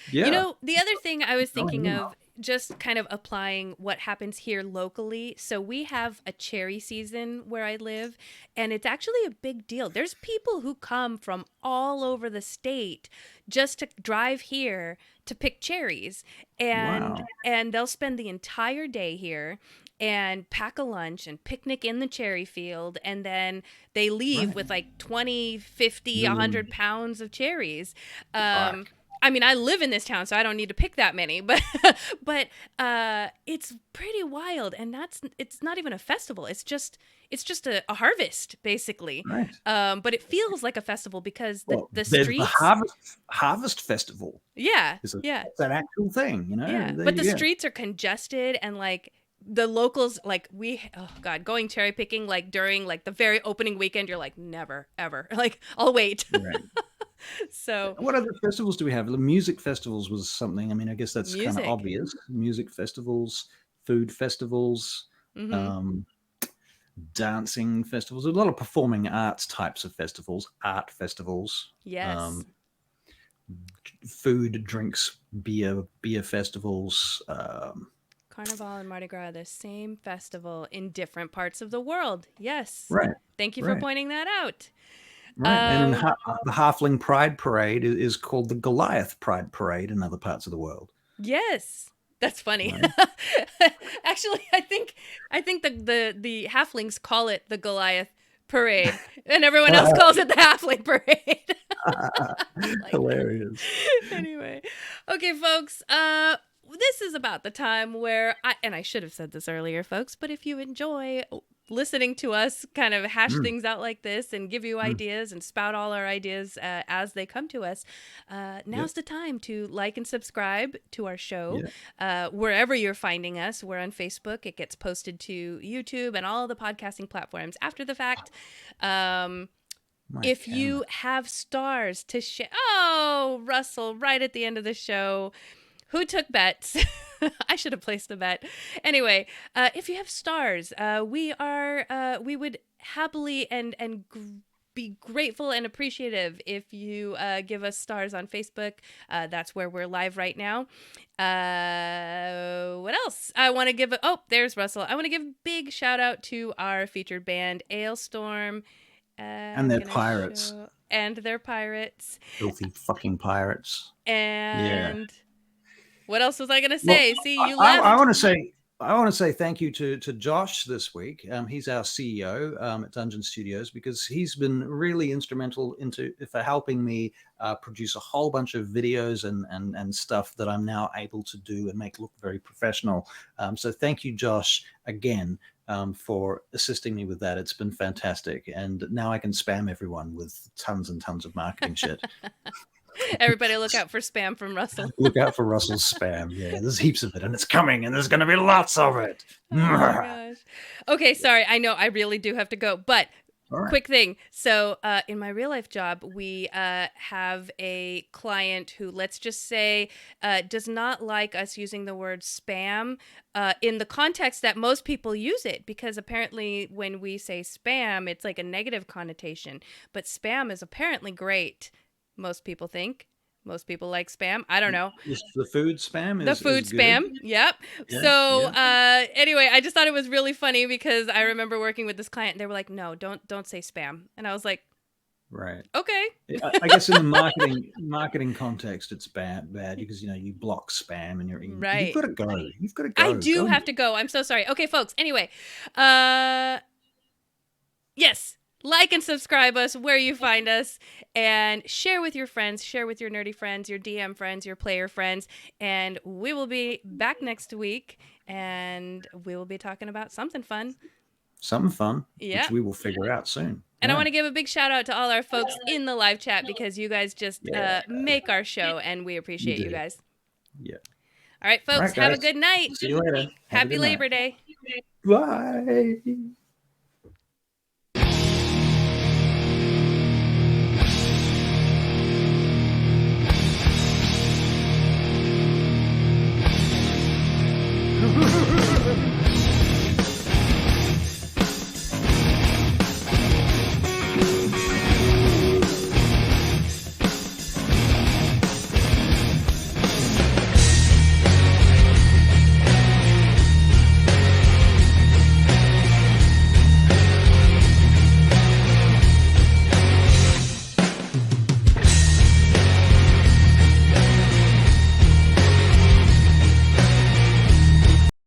Yeah. You know, the other thing I was thinking yeah. of, just kind of applying what happens here locally. So we have a cherry season where I live, and it's actually a big deal. There's people who come from all over the state just to drive here to pick cherries, and they'll spend the entire day here and pack a lunch and picnic in the cherry field, and then they leave with like 20, 50, 100 pounds of cherries. I mean, I live in this town, so I don't need to pick that many, but it's pretty wild, and it's not even a festival. It's just a harvest, basically. Right. But it feels like a festival because the there's streets. the harvest festival. Yeah, It's yeah. an actual thing, you know. Yeah, but the streets are congested, and like the locals, like going cherry picking like during like the very opening weekend, you're like, never ever, like I'll wait. Right. So what other festivals do we have? The music festivals was something. I mean, I guess that's kind of obvious. Music festivals, food festivals, dancing festivals. There's a lot of performing arts types of festivals, art festivals. Yes. Food, drinks, beer festivals. Carnival and Mardi Gras are the same festival in different parts of the world. Yes. Right. Thank you for pointing that out. Right. And the Halfling Pride Parade is called the Goliath Pride Parade in other parts of the world. Yes. That's funny. Right. Actually, I think the halflings call it the Goliath Parade, and everyone else calls it the Halfling Parade. Hilarious. Anyway, okay, folks. This is about the time where I should have said this earlier, folks, but if you enjoy listening to us kind of hash things out like this and give you ideas and spout all our ideas as they come to us, now's the time to like and subscribe to our show. Wherever you're finding us, we're on Facebook. It gets posted to YouTube and all the podcasting platforms after the fact. If you have stars to share, Russell, right at the end of the show, who took bets? I should have placed the bet. Anyway, if you have stars, we would happily and be grateful and appreciative if you give us stars on Facebook. That's where we're live right now. What else? I want to give there's Russell. I want to give a big shout out to our featured band, Ailstorm. And their pirates. Filthy fucking pirates. And what else was I going to say? See, you left. I want to say thank you to Josh this week. He's our CEO at Dungeon Studios, because he's been really instrumental for helping me produce a whole bunch of videos and stuff that I'm now able to do and make look very professional. So thank you, Josh, again. For assisting me with that. It's been fantastic. And now I can spam everyone with tons and tons of marketing shit. Everybody look out for spam from Russell. Look out for Russell's spam. Yeah, there's heaps of it, and it's coming, and there's going to be lots of it. Oh my gosh. Okay, sorry. I know I really do have to go, but All right. Quick thing. So, in my real life job, we have a client who, let's just say, does not like us using the word spam in the context that most people use it, because apparently when we say spam, it's like a negative connotation. But spam is apparently great. Most people think. Most people like spam. I don't know. Is the food spam The is food good? spam. Yep. Yeah, So anyway, I just thought it was really funny because I remember working with this client and they were like, "No, don't say spam." And I was like, Right. "Okay." I guess in the marketing context, it's bad because you block spam and you're Right. You've got to go. You've got to go. I do have to go. I'm so sorry. Okay, folks. Anyway, yes. Like and subscribe us where you find us, and share with your friends, share with your nerdy friends, your DM friends, your player friends, and we will be back next week, and we will be talking about something fun. Something fun, Yeah. which we will figure out soon. And I Yeah. want to give a big shout out to all our folks in the live chat because you guys just make our show, and we appreciate you guys. Yeah. All right, folks, All right, have a guys. good night. See you later. Have a Happy good night. Labor Day. Bye.